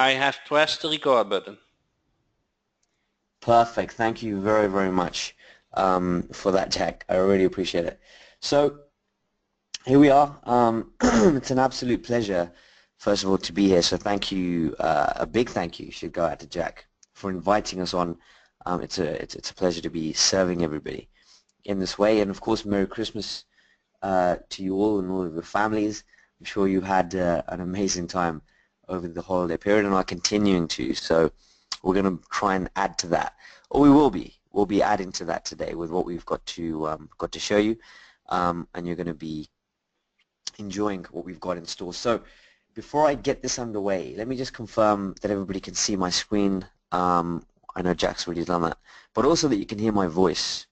I have pressed the record button. Perfect. Thank you very, very much for that, Jack. I really appreciate it. So here we are. It's an absolute pleasure, first of all, to be here. So thank you. A big thank you should go out to Jack for inviting us on. It's a pleasure to be serving everybody in this way. And of course, Merry Christmas to you all and all of your families. I'm sure you had an amazing time over the holiday period and are continuing to. So we're going to try and add to that, or we will be. We'll be adding to that today with what we've got to show you, and you're going to be enjoying what we've got in store. So before I get this underway, let me just confirm that everybody can see my screen. I know Jack's already done that, but also that you can hear my voice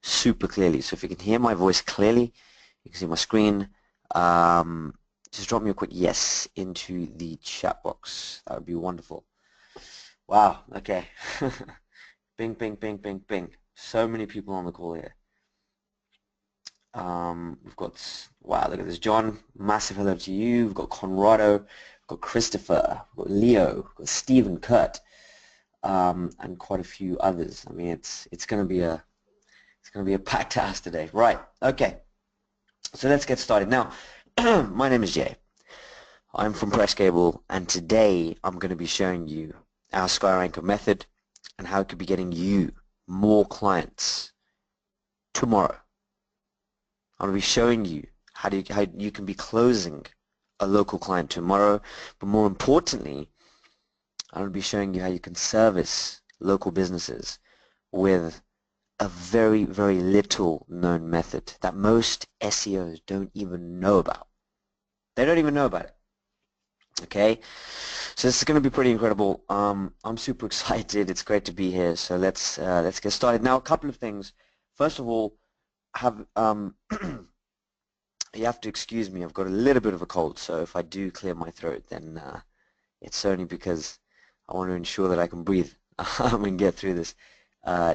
super clearly. So if you can hear my voice clearly, you can see my screen. Just drop me a quick yes into the chat box. That would be wonderful. Wow, okay. Bing, bing, bing, bing, bing. So many people on the call here. We've got, wow, look at this. John, massive hello to you. We've got Conrado, we've got Christopher, we've got Leo, we've got Stephen, Kurt, and quite a few others. I mean, it's going to be a packed house today. Right, okay. So let's get started. Now, my name is Jay. I'm from Press Cable, and today I'm going to be showing you our SkyRanker method and how it could be getting you more clients tomorrow. I'm going to be showing you how you can be closing a local client tomorrow, but more importantly, I'm going to be showing you how you can service local businesses with a very, very little known method that most SEOs don't even know about. They don't even know about it. Okay, so this is going to be pretty incredible. I'm super excited. It's great to be here. So let's get started. Now, a couple of things. First of all, you have to excuse me. I've got a little bit of a cold, so if I do clear my throat, then it's only because I want to ensure that I can breathe and get through this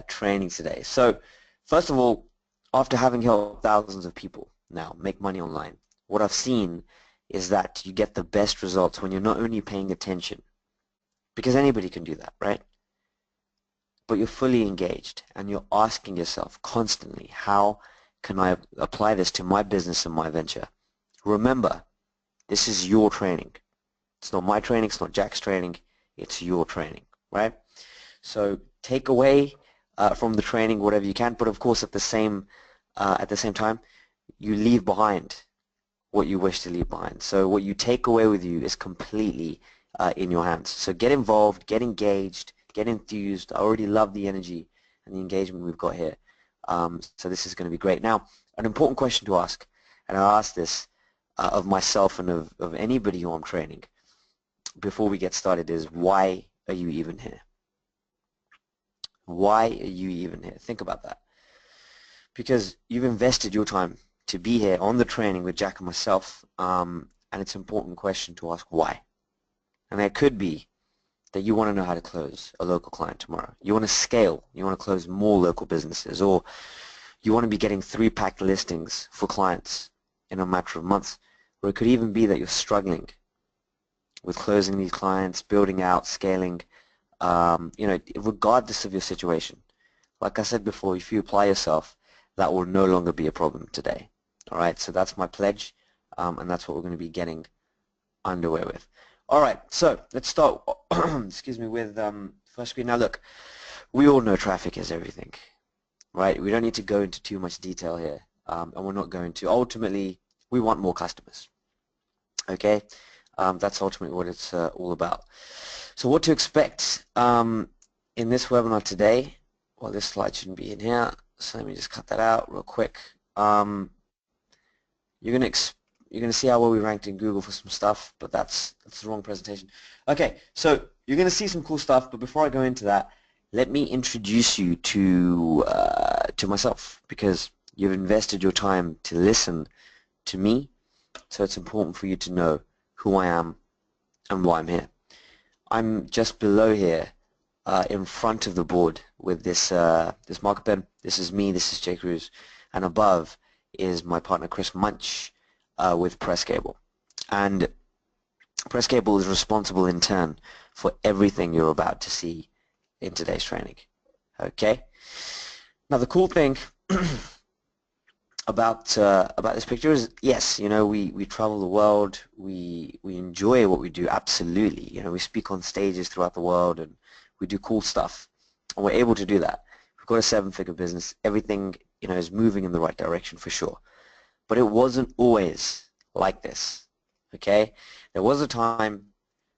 training today. So, first of all, after having helped thousands of people now make money online, what I've seen is that you get the best results when you're not only paying attention, because anybody can do that, right? But you're fully engaged and you're asking yourself constantly, how can I apply this to my business and my venture? Remember, this is your training. It's not my training, it's not Jack's training, it's your training, right? So take away from the training whatever you can, but of course at the same time, you leave behind what you wish to leave behind. So what you take away with you is completely in your hands. So get involved, get engaged, get enthused. I already love the energy and the engagement we've got here. So this is going to be great. Now, an important question to ask, and I'll ask this of myself and of anybody who I'm training before we get started, is why are you even here? Why are you even here? Think about that. Because you've invested your time to be here on the training with Jack and myself, and it's an important question to ask why. And it could be that you want to know how to close a local client tomorrow. You want to scale. You want to close more local businesses, or you want to be getting 3-pack listings for clients in a matter of months. Or it could even be that you're struggling with closing these clients, building out, scaling, regardless of your situation. Like I said before, if you apply yourself, that will no longer be a problem today. All right, so that's my pledge, and that's what we're going to be getting underway with. All right, so let's start, excuse me, with first screen. Now look, we all know traffic is everything, right? We don't need to go into too much detail here, and we're not going to. Ultimately, we want more customers, okay? That's ultimately what it's all about. So what to expect in this webinar today? Well, this slide shouldn't be in here, so let me just cut that out real quick. You're gonna see how well we ranked in Google for some stuff, but that's the wrong presentation. Okay, so you're gonna see some cool stuff, but before I go into that, let me introduce you to myself, because you've invested your time to listen to me, so it's important for you to know who I am and why I'm here. I'm just below here in front of the board with this this marker pen. This is me, this is Jay Cruz, and above is my partner Chris Munch with Press Cable. And Press cable is responsible in turn for everything you're about to see in today's training. Okay. Now the cool thing about this picture is, yes, you know, we travel the world, we enjoy what we do, absolutely. You know, we speak on stages throughout the world and we do cool stuff, and we're able to do that. We've got a seven-figure business. Everything, you know, is moving in the right direction for sure. But it wasn't always like this. Okay, there was a time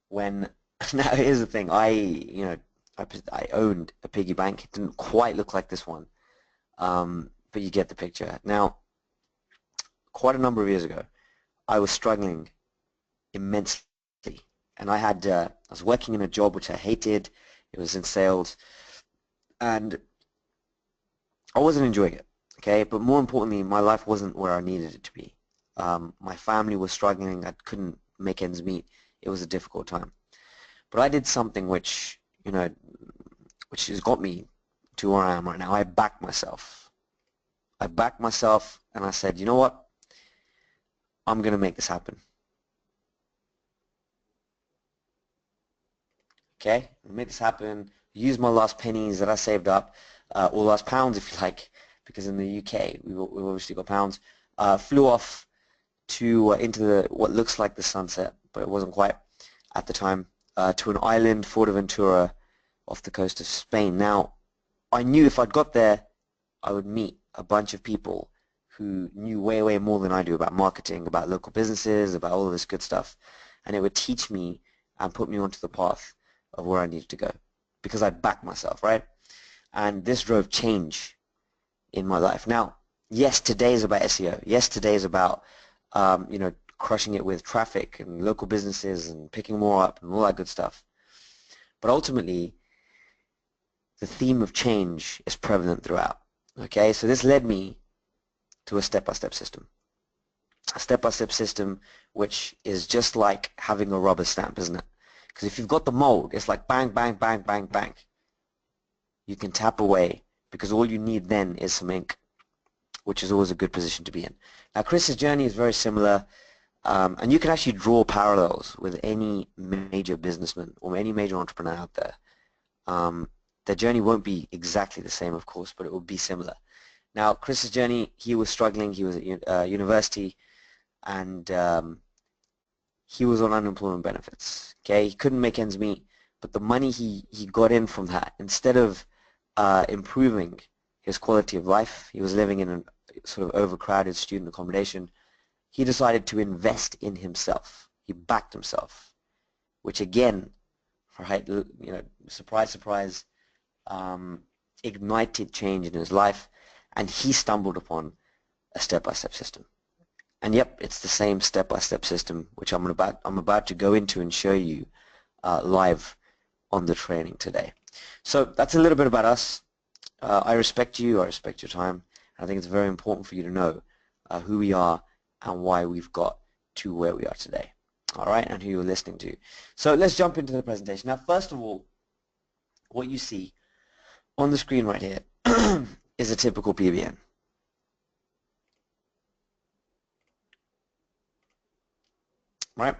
when now here's the thing, I owned a piggy bank. It didn't quite look like this one, but you get the picture. Now, quite a number of years ago, I was struggling immensely, and I was working in a job which I hated. It was in sales, and I wasn't enjoying it. Okay, but more importantly, my life wasn't where I needed it to be. My family was struggling. I couldn't make ends meet. It was a difficult time. But I did something which, you know, which has got me to where I am right now. I backed myself. I backed myself, and I said, you know what? I'm going to make this happen. Okay, I'll make this happen. Use my last pennies that I saved up, or last pounds if you like, because in the UK we've obviously got pounds. Flew off to into what looks like the sunset, but it wasn't quite at the time, to an island, Fuerteventura, off the coast of Spain. Now, I knew if I'd got there, I would meet a bunch of people who knew way, way more than I do about marketing, about local businesses, about all of this good stuff, and it would teach me and put me onto the path of where I needed to go, because I backed myself, right? And this drove change in my life. Now, yes, today is about SEO. Yes, today is about you know, crushing it with traffic and local businesses and picking more up and all that good stuff. But ultimately, the theme of change is prevalent throughout. Okay, so this led me to a step-by-step system. A step-by-step system which is just like having a rubber stamp, isn't it? Because if you've got the mold, it's like bang, bang, bang, bang, bang. You can tap away, because all you need then is some ink, which is always a good position to be in. Now, Chris's journey is very similar, and you can actually draw parallels with any major businessman or any major entrepreneur out there. Their journey won't be exactly the same, of course, but it will be similar. Now, Chris's journey, he was struggling. He was at university, and he was on unemployment benefits. Okay, he couldn't make ends meet, but the money he got in from that, instead of improving his quality of life, he was living in a sort of overcrowded student accommodation. He decided to invest in himself. He backed himself, which again, right, you know, surprise, surprise, ignited change in his life, and he stumbled upon a step-by-step system. And yep, it's the same step-by-step system which I'm about to go into and show you live on the training today. So that's a little bit about us. I respect you. I respect your time. I think it's very important for you to know who we are and why we've got to where we are today. All right, and who you're listening to. So let's jump into the presentation. Now, first of all, what you see on the screen right here is a typical PBN. Right?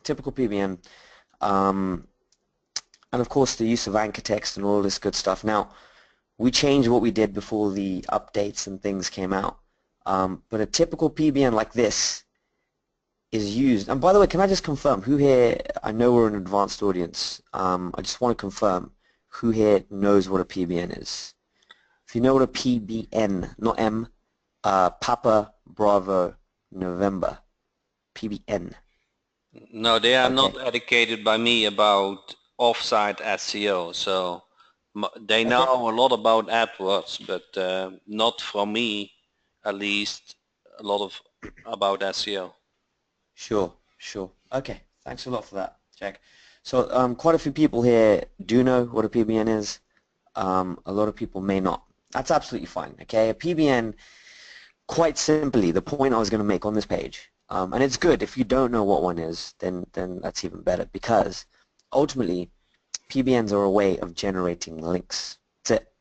Typical PBN. And of course the use of anchor text and all this good stuff. Now, we changed what we did before the updates and things came out. But a typical PBN like this is used. And by the way, can I just confirm, who here, I know we're an advanced audience, I just want to confirm who here knows what a PBN is. If you know what a PBN, not M, Papa, Bravo, November, PBN. No, they are Okay. not educated by me about offsite SEO, so they know a lot about AdWords, but not from me, at least, a lot of about SEO. Sure, sure. Okay, thanks a lot for that, Jack. So quite a few people here do know what a PBN is. A lot of people may not. That's absolutely fine, okay? A PBN, quite simply, the point I was going to make on this page, and it's good if you don't know what one is, then that's even better, because ultimately PBNs are a way of generating links. That's it.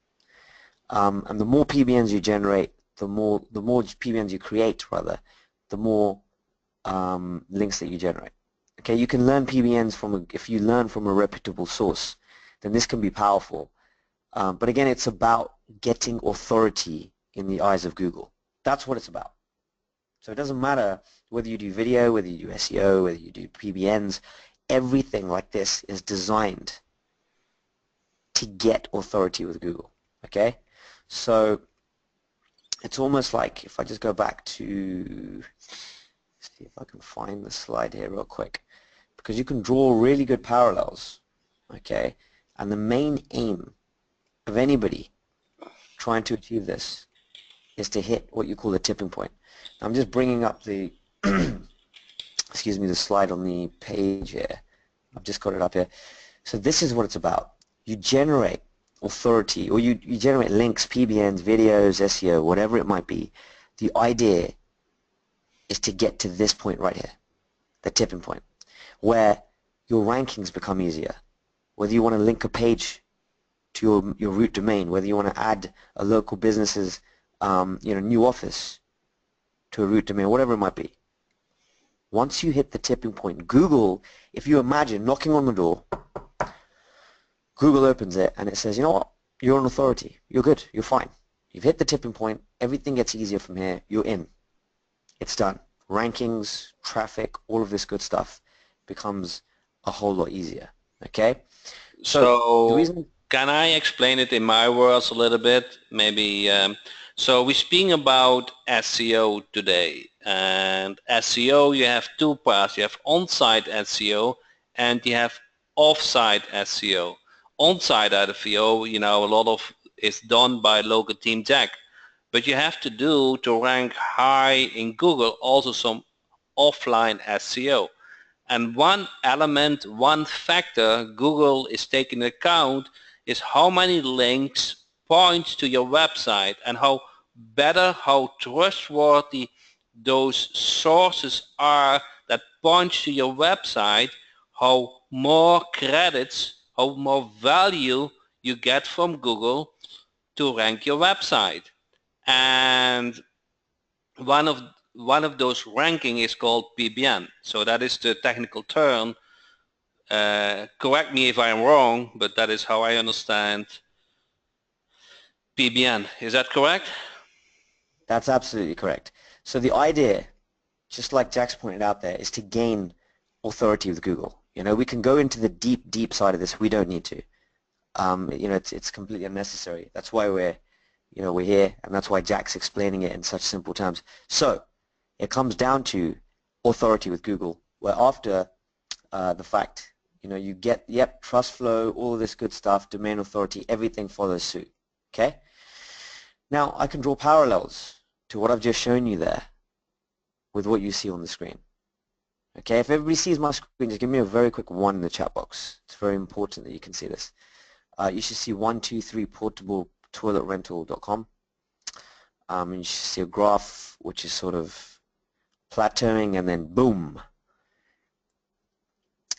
And the more PBNs you generate, the more PBNs you create, rather, the more links that you generate. Okay, you can learn PBNs if you learn from a reputable source, then this can be powerful. But again, it's about getting authority in the eyes of Google. That's what it's about. So it doesn't matter whether you do video, whether you do SEO, whether you do PBNs, everything like this is designed to get authority with Google. Okay, so it's almost like, if I just go back to, see if I can find the slide here real quick, because you can draw really good parallels. Okay, and the main aim of anybody trying to achieve this is to hit what you call the tipping point. Now, I'm just bringing up the excuse me, the slide on the page here. I've just got it up here. So this is what it's about. You generate authority, or you generate links, PBNs, videos, SEO, whatever it might be. The idea is to get to this point right here, the tipping point, where your rankings become easier. Whether you want to link a page to your root domain, whether you want to add a local business's new office to a root domain, whatever it might be. Once you hit the tipping point, Google, if you imagine knocking on the door, Google opens it and it says, you know what, you're an authority, you're good, you're fine. You've hit the tipping point, everything gets easier from here, you're in. It's done. Rankings, traffic, all of this good stuff becomes a whole lot easier, okay? So the So reason, can I explain it in my words a little bit? Maybe. So we're speaking about SEO today, and SEO, you have two parts. You have on-site SEO and you have off-site SEO. On-site SEO, a lot of is done by local team Jack, but you have to do to rank high in Google also some offline SEO. And one element, one factor Google is taking into account is how many links point to your website and how trustworthy those sources are that point to your website, how more credits, how more value you get from Google to rank your website. And one of one of those ranking is called PBN. So that is the technical term. Correct me if I'm wrong, but that is how I understand PBN. Is that correct? that's absolutely correct. So the idea, just like Jack's pointed out there, is to gain authority with Google. We can go into the deep, deep side of this. We don't need to. It's completely unnecessary. That's why we're here, and that's why Jack's explaining it in such simple terms. So it comes down to authority with Google, where after the fact, you get, trust flow, all of this good stuff, domain authority, everything follows suit. Okay? Now, I can draw parallels to what I've just shown you there with what you see on the screen. Okay, if everybody sees my screen, just give me a very quick 1 in the chat box. It's very important that you can see this. You should see 123 portabletoiletrental.com. And you should see a graph which is sort of plateauing, and then boom,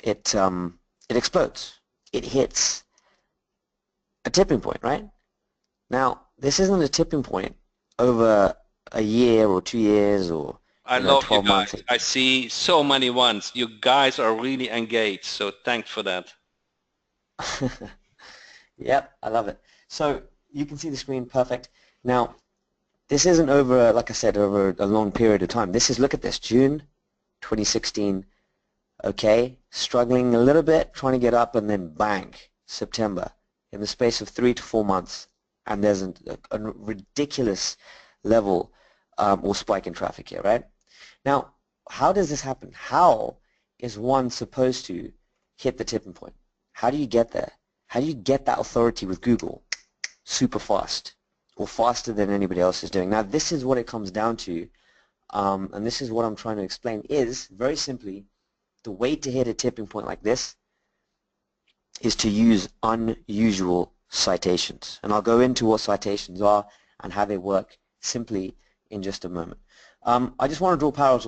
it explodes. It hits a tipping point, right? Now, this isn't a tipping point over a year or 2 years or I love you 12 months. guys. I see so many ones. You guys are really engaged, so thanks for that. Yep, I love it. So you can see the screen perfect. Now, this isn't over, like I said, over a long period of time. This is, look at this, June 2016, okay, struggling a little bit, trying to get up, and then bang, September, in the space of 3 to 4 months, and there's a ridiculous level or spike in traffic here, right? Now, how does this happen? How is one supposed to hit the tipping point? How do you get there? How do you get that authority with Google super fast, or faster than anybody else is doing? Now, this is what it comes down to, and this is what I'm trying to explain, is very simply the way to hit a tipping point like this is to use unusual citations. And I'll go into what citations are and how they work simply in just a moment. I just want to draw parallels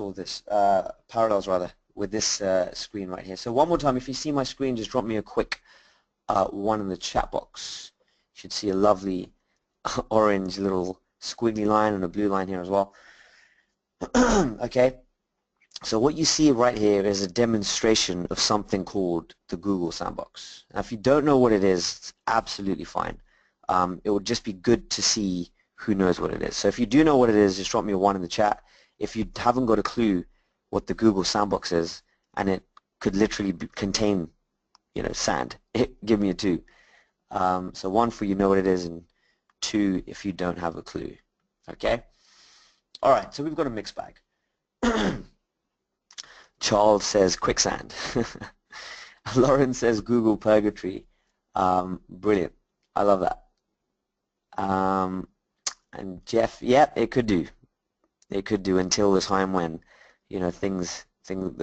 with this screen right here. So one more time, if you see my screen, just drop me a quick 1 in the chat box. You should see a lovely orange little squiggly line and a blue line here as well. Okay, So what you see right here is a demonstration of something called the Google Sandbox. Now, if you don't know what it is, it's absolutely fine. It would just be good to see who knows what it is. So if you do know what it is, just drop me a 1 in the chat. If you haven't got a clue what the Google Sandbox is, and it could literally contain, sand, give me a 2. So 1 for you know what it is, and 2 if you don't have a clue. Okay? All right, so we've got a mixed bag. Charles says quicksand. Lauren says Google Purgatory. Brilliant. I love that. And Jeff, yeah, it could do. It could do until the time when, things,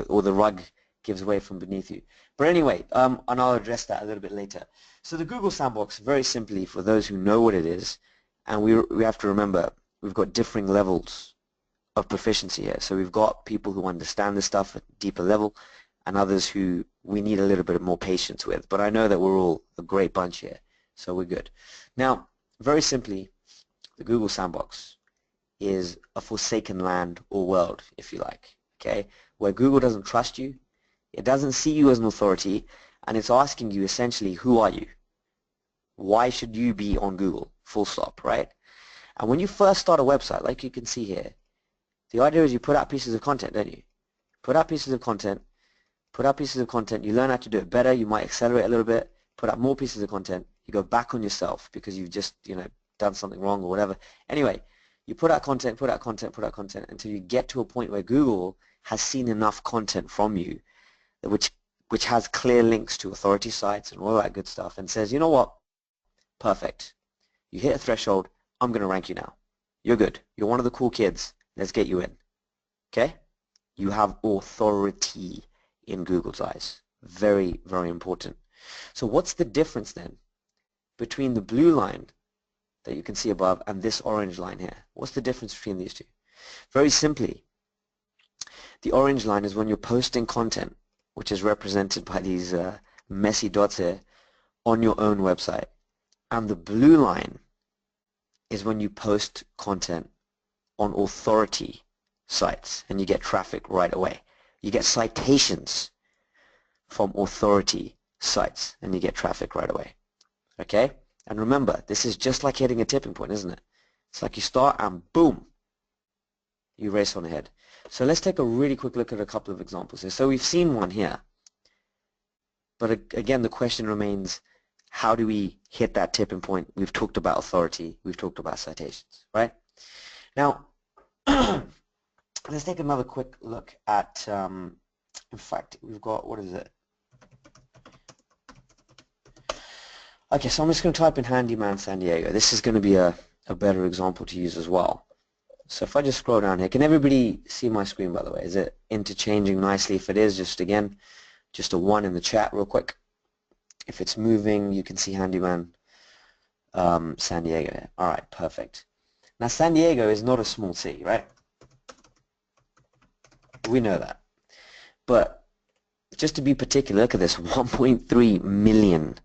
or the rug gives way from beneath you. But anyway, and I'll address that a little bit later. So the Google Sandbox, very simply, for those who know what it is, and we have to remember, we've got differing levels of proficiency here. So we've got people who understand this stuff at a deeper level, and others who we need a little bit more patience with. But I know that we're all a great bunch here, so we're good. Now, very simply, the Google Sandbox is a forsaken land or world, if you like, okay, where Google doesn't trust you, it doesn't see you as an authority, and it's asking you essentially, who are you? Why should you be on Google? Full stop, right? And when you first start a website, like you can see here, the idea is you put out pieces of content, don't you? Put out pieces of content, you learn how to do it better, you might accelerate a little bit, put out more pieces of content, you go back on yourself because you've just, done something wrong or whatever. Anyway, you put out content until you get to a point where Google has seen enough content from you, which has clear links to authority sites and all that good stuff, and says, you know what, perfect. You hit a threshold, I'm going to rank you now. You're good. You're one of the cool kids. Let's get you in. Okay? You have authority in Google's eyes. Very, very important. So what's the difference then between the blue line that you can see above and this orange line here? What's the difference between these two? Very simply, the orange line is when you're posting content, which is represented by these messy dots here, on your own website. And the blue line is when you post content on authority sites and you get traffic right away. You get citations from authority sites and you get traffic right away. Okay? And remember, this is just like hitting a tipping point, isn't it? It's like you start and boom, you race on ahead. So let's take a really quick look at a couple of examples here. So we've seen one here. But again, the question remains, how do we hit that tipping point? We've talked about authority. We've talked about citations, right? Now, let's take another quick look at, in fact, we've got, what is it? Okay, so I'm just going to type in Handyman San Diego. This is going to be a better example to use as well. So if I just scroll down here, can everybody see my screen, by the way? Is it interchanging nicely? If it is, just again, just a 1 in the chat real quick. If it's moving, you can see Handyman San Diego here. All right, perfect. Now, San Diego is not a small city, right? We know that. But just to be particular, look at this, 1.3 million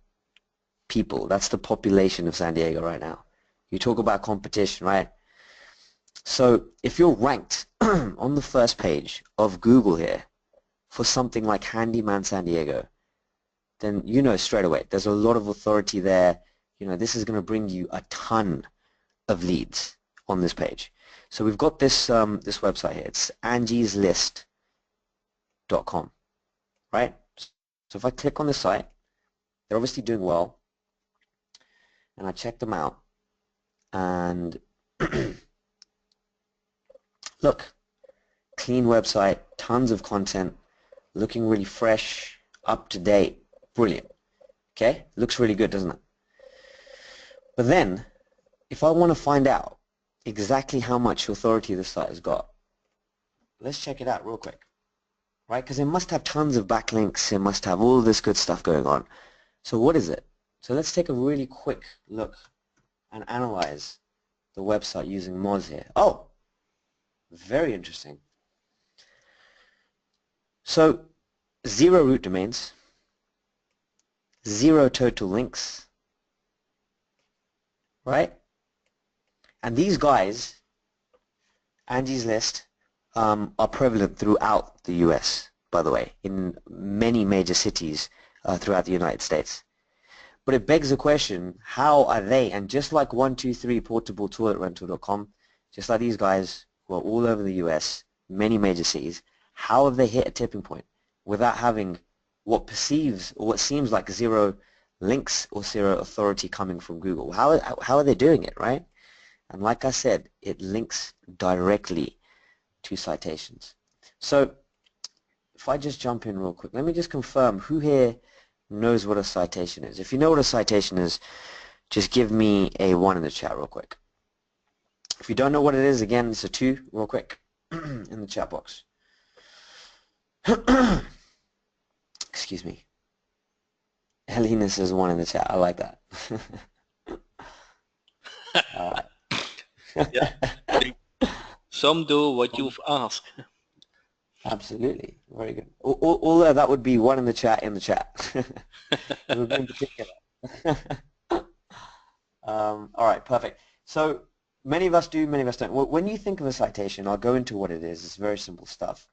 people. That's the population of San Diego right now. You talk about competition, right? So if you're ranked on the first page of Google here for something like Handyman San Diego, then you know straight away there's a lot of authority there. This is going to bring you a ton of leads on this page. So we've got this this website here. It's angieslist.com, right? So if I click on the site, they're obviously doing well, and I check them out, and look, clean website, tons of content, looking really fresh, up to date, brilliant. Okay, looks really good, doesn't it? But then, if I want to find out exactly how much authority the site has got, let's check it out real quick, right? Because it must have tons of backlinks, it must have all this good stuff going on. So what is it? So let's take a really quick look and analyze the website using Moz here. Oh, very interesting. So 0 root domains, 0 total links, right? And these guys, Angie's List, are prevalent throughout the US, by the way, in many major cities throughout the United States. But it begs the question, how are they, and just like 123portabletoiletrental.com, just like these guys who are all over the US, many major cities, how have they hit a tipping point without having what perceives or what seems like zero links or zero authority coming from Google? How are they doing it, right? And like I said, it links directly to citations. So if I just jump in real quick, let me just confirm who here knows what a citation is. If you know what a citation is, just give me a 1 in the chat real quick. If you don't know what it is, again, it's a 2 real quick in the chat box. Excuse me. Helena says 1 in the chat. I like that. All right. Yeah. Some do what you've asked. Absolutely. Very good. Although that would be 1 in the chat in the chat. It would be in particular. All right, perfect. So many of us do, many of us don't. When you think of a citation, I'll go into what it is. It's very simple stuff.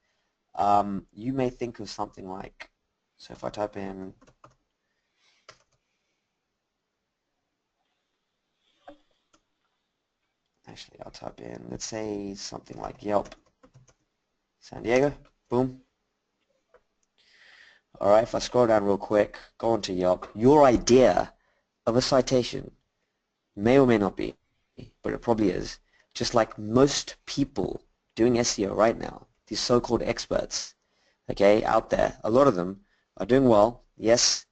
You may think of something like, so if I type in, actually I'll type in, let's say something like Yelp San Diego, boom. All right, if I scroll down real quick, go onto Yelp, your idea of a citation may or may not be, but it probably is, just like most people doing SEO right now, these so-called experts, okay, out there, a lot of them are doing well. Yes,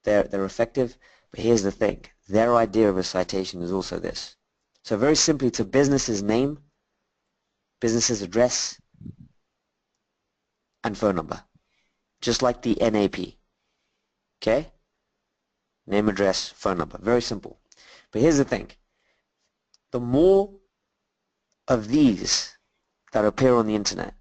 they're effective, but here's the thing. Their idea of a citation is also this. So very simply, it's a business's name, business's address, and phone number, just like the NAP, okay? Name, address, phone number, very simple. But here's the thing. The more of these that appear on the internet,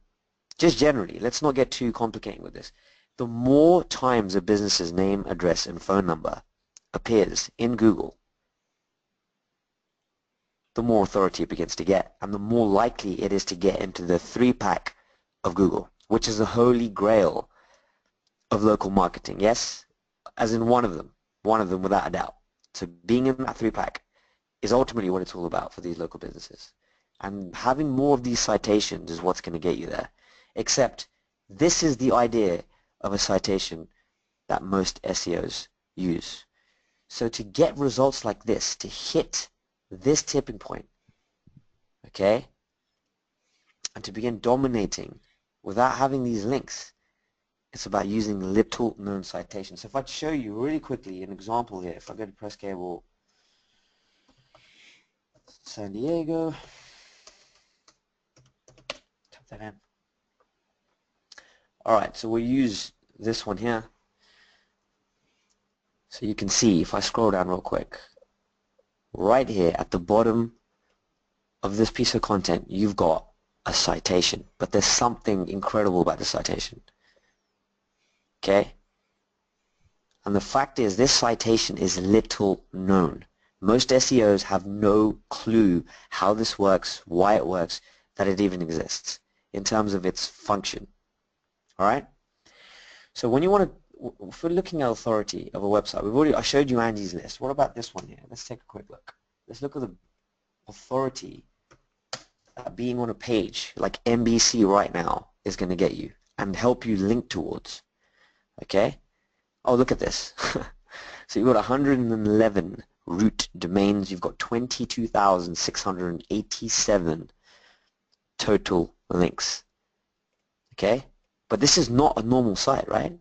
just generally, let's not get too complicated with this, the more times a business's name, address, and phone number appears in Google, the more authority it begins to get, and the more likely it is to get into the 3-pack of Google, which is the holy grail of local marketing, yes? As in one of them without a doubt. So being in that 3-pack is ultimately what it's all about for these local businesses. And having more of these citations is what's going to get you there. Except this is the idea of a citation that most SEOs use. So to get results like this, to hit this tipping point, okay, and to begin dominating without having these links, it's about using little known citations. So if I show you really quickly an example here, if I go to Press Cable San Diego, type that in. All right, so we'll use this one here. So you can see, if I scroll down real quick, right here at the bottom of this piece of content, you've got a citation, but there's something incredible about the citation, okay? And the fact is, this citation is little known. Most SEOs have no clue how this works, why it works, that it even exists in terms of its function, all right? So when you want to, if we're looking at authority of a website, I showed you Andy's list. What about this one here? Let's take a quick look. Let's look at the authority being on a page like NBC right now is going to get you and help you link towards, okay? Oh, look at this. So you've got 111 root domains. You've got 22,687 total links, okay? But this is not a normal site, right?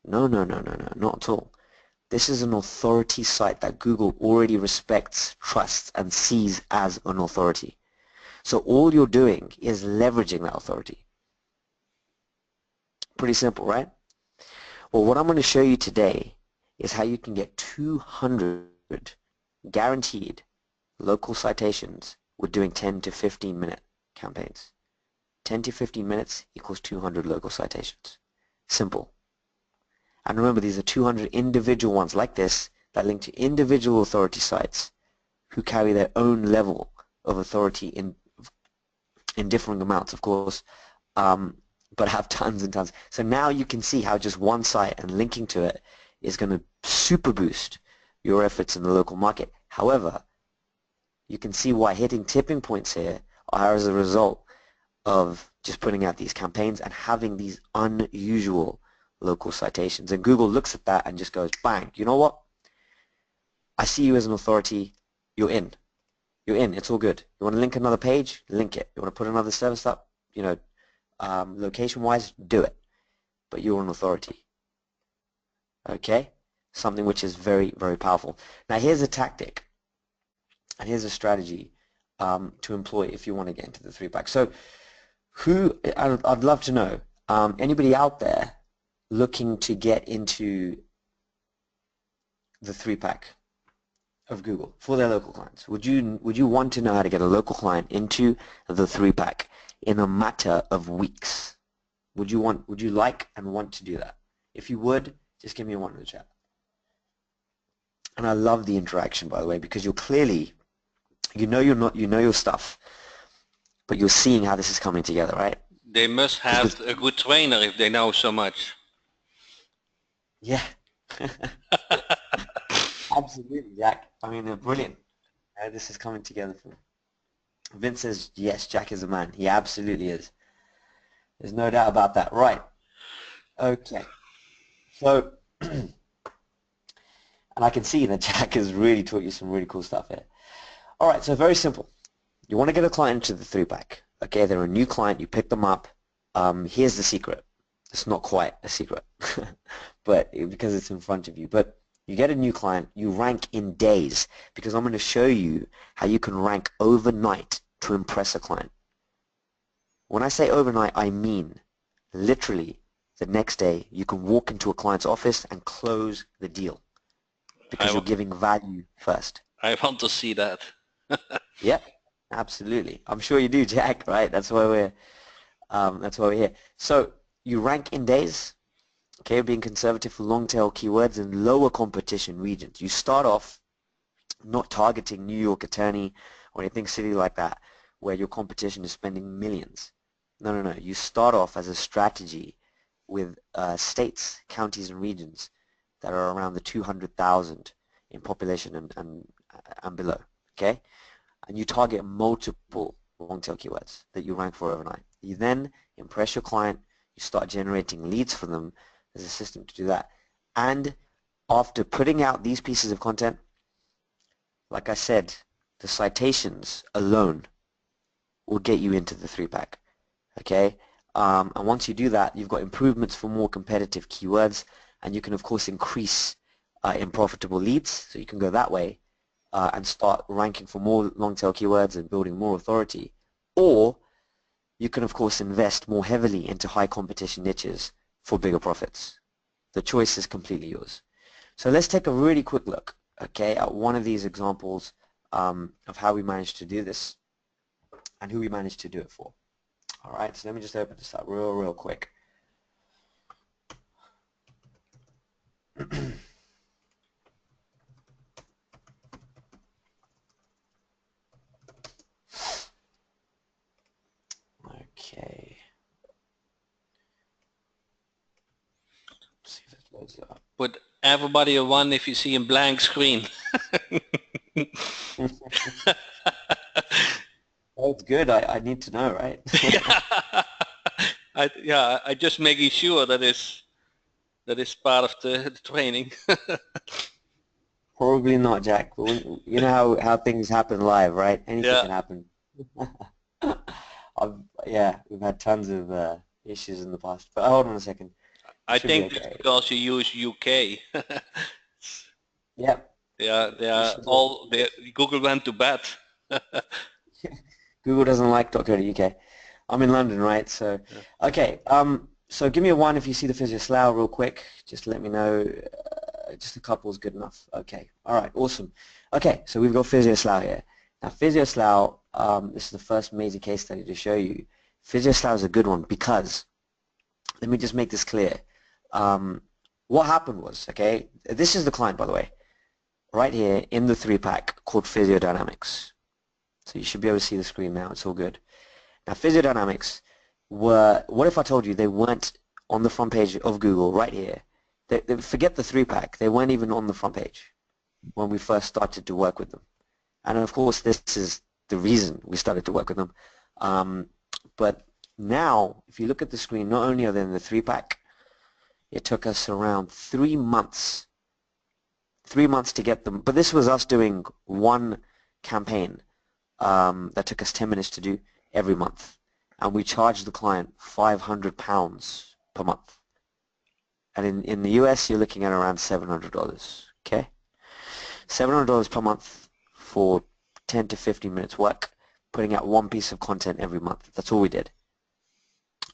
No, not at all. This is an authority site that Google already respects, trusts, and sees as an authority. So all you're doing is leveraging that authority. Pretty simple, right? Well, what I'm going to show you today is how you can get 200 guaranteed local citations with doing 10 to 15 minute campaigns. 10 to 15 minutes equals 200 local citations. Simple. And remember, these are 200 individual ones like this that link to individual authority sites who carry their own level of authority in differing amounts, of course, um, but have tons and tons. So now you can see how just one site and linking to it is going to super boost your efforts in the local market. However, you can see why hitting tipping points here are as a result of just putting out these campaigns and having these unusual local citations. And Google looks at that and just goes, bang, you know what? I see you as an authority. You're in. You're in. It's all good. You want to link another page? Link it. You want to put another service up? You know, location-wise, do it. But you're an authority. Okay? Something which is very, very powerful. Now, here's a tactic, and here's a strategy to employ if you want to get into the three-pack. So, I'd love to know, anybody out there looking to get into the three-pack of Google for their local clients? Would you want to know how to get a local client into the three-pack in a matter of weeks? Would you like and want to do that? If you would, just give me a one in the chat. And I love the interaction, by the way, because you're clearly, you know your stuff, but you're seeing how this is coming together, right? They must have a good trainer if they know so much. Yeah. Absolutely, Jack. I mean, they're brilliant. This is coming together for me. Vince says, yes, Jack is a man. He absolutely is. There's no doubt about that. Right. Okay. So, and I can see that Jack has really taught you some really cool stuff here. All right, so very simple. You want to get a client into the three-pack. Okay, they're a new client. You pick them up. Here's the secret. It's not quite a secret, but because it's in front of you. But you get a new client. You rank in days because I'm going to show you how you can rank overnight to impress a client. When I say overnight, I mean literally the next day you can walk into a client's office and close the deal because you're giving value first. I want to see that. Yep, absolutely. I'm sure you do, Jack, right? That's why we're here. So you rank in days, okay, being conservative for long tail keywords in lower competition regions. You start off not targeting New York attorney or anything silly like that where your competition is spending millions. No. You start off as a strategy with states, counties, and regions that are around the 200,000 in population and below, okay? And you target multiple long-tail keywords that you rank for overnight. You then impress your client. You start generating leads for them. There's a system to do that. And after putting out these pieces of content, like I said, the citations alone will get you into the three-pack. Okay, and once you do that, you've got improvements for more competitive keywords, and you can of course increase in profitable leads, so you can go that way and start ranking for more long-tail keywords and building more authority, or you can of course invest more heavily into high competition niches for bigger profits. The choice is completely yours. So let's take a really quick look, okay, at one of these examples of how we managed to do this and who we managed to do it for. All right, so let me just open this up real quick. Okay. Let's see if it loads up. Put everybody a 1 if you see a blank screen. Oh, it's good. I need to know, right? I just making sure that is part of the training. Probably not, Jack. But you know how things happen live, right? Anything Yeah. can happen. Yeah, we've had tons of issues in the past. But hold on a second. I Should be think it's okay. because you use UK. Yep. They are all Google went to bed. Google doesn't like .co.uk. I'm in London, right? So, Yeah. okay. So give me a 1 if you see the Physio Slough real quick. Just let me know. Just a couple is good enough. Okay. All right. Awesome. Okay. So we've got Physio Slough here. Now, Physio Slough, this is the first major case study to show you. Physio Slough is a good one because, let me just make this clear. What happened was, okay, this is the client, by the way, right here in the three-pack called Physiodynamics. So you should be able to see the screen now. It's all good. Now, Physiodynamics were, what if I told you they weren't on the front page of Google right here? Forget the 3-pack. They weren't even on the front page when we first started to work with them. And of course, this is the reason we started to work with them. But now, if you look at the screen, not only are they in the 3-pack, it took us around 3 months 3 months to get them. But this was us doing one campaign that took us 10 minutes to do every month. And we charged the client £500 per month. And in the US, you're looking at around $700, okay? $700 per month for 10 to 15 minutes work, putting out one piece of content every month. That's all we did.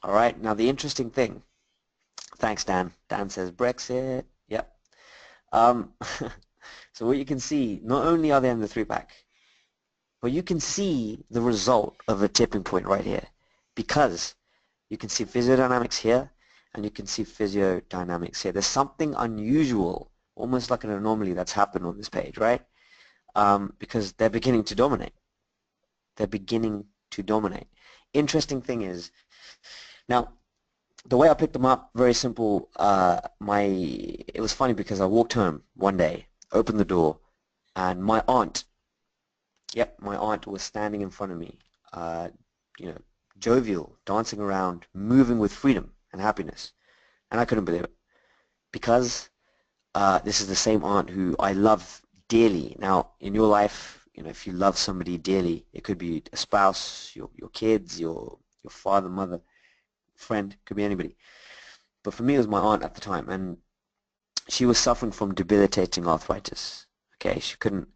All right, now the interesting thing, thanks Dan. Dan says Brexit, yep. So what you can see, not only are they in the 3-pack, but you can see the result of a tipping point right here, because you can see physiodynamics here and you can see physiodynamics here. There's something unusual, almost like an anomaly that's happened on this page, right? Because they're beginning to dominate. They're beginning to dominate. Interesting thing is, now, the way I picked them up, very simple. It was funny because I walked home one day, opened the door, and my aunt, yep, my aunt was standing in front of me, you know, jovial, dancing around, moving with freedom and happiness. And I couldn't believe it, because this is the same aunt who I love dearly. Now, in your life, you know, if you love somebody dearly, it could be a spouse, your kids, your father, mother, friend, could be anybody. But for me, it was my aunt at the time, and she was suffering from debilitating arthritis. Okay, she couldn't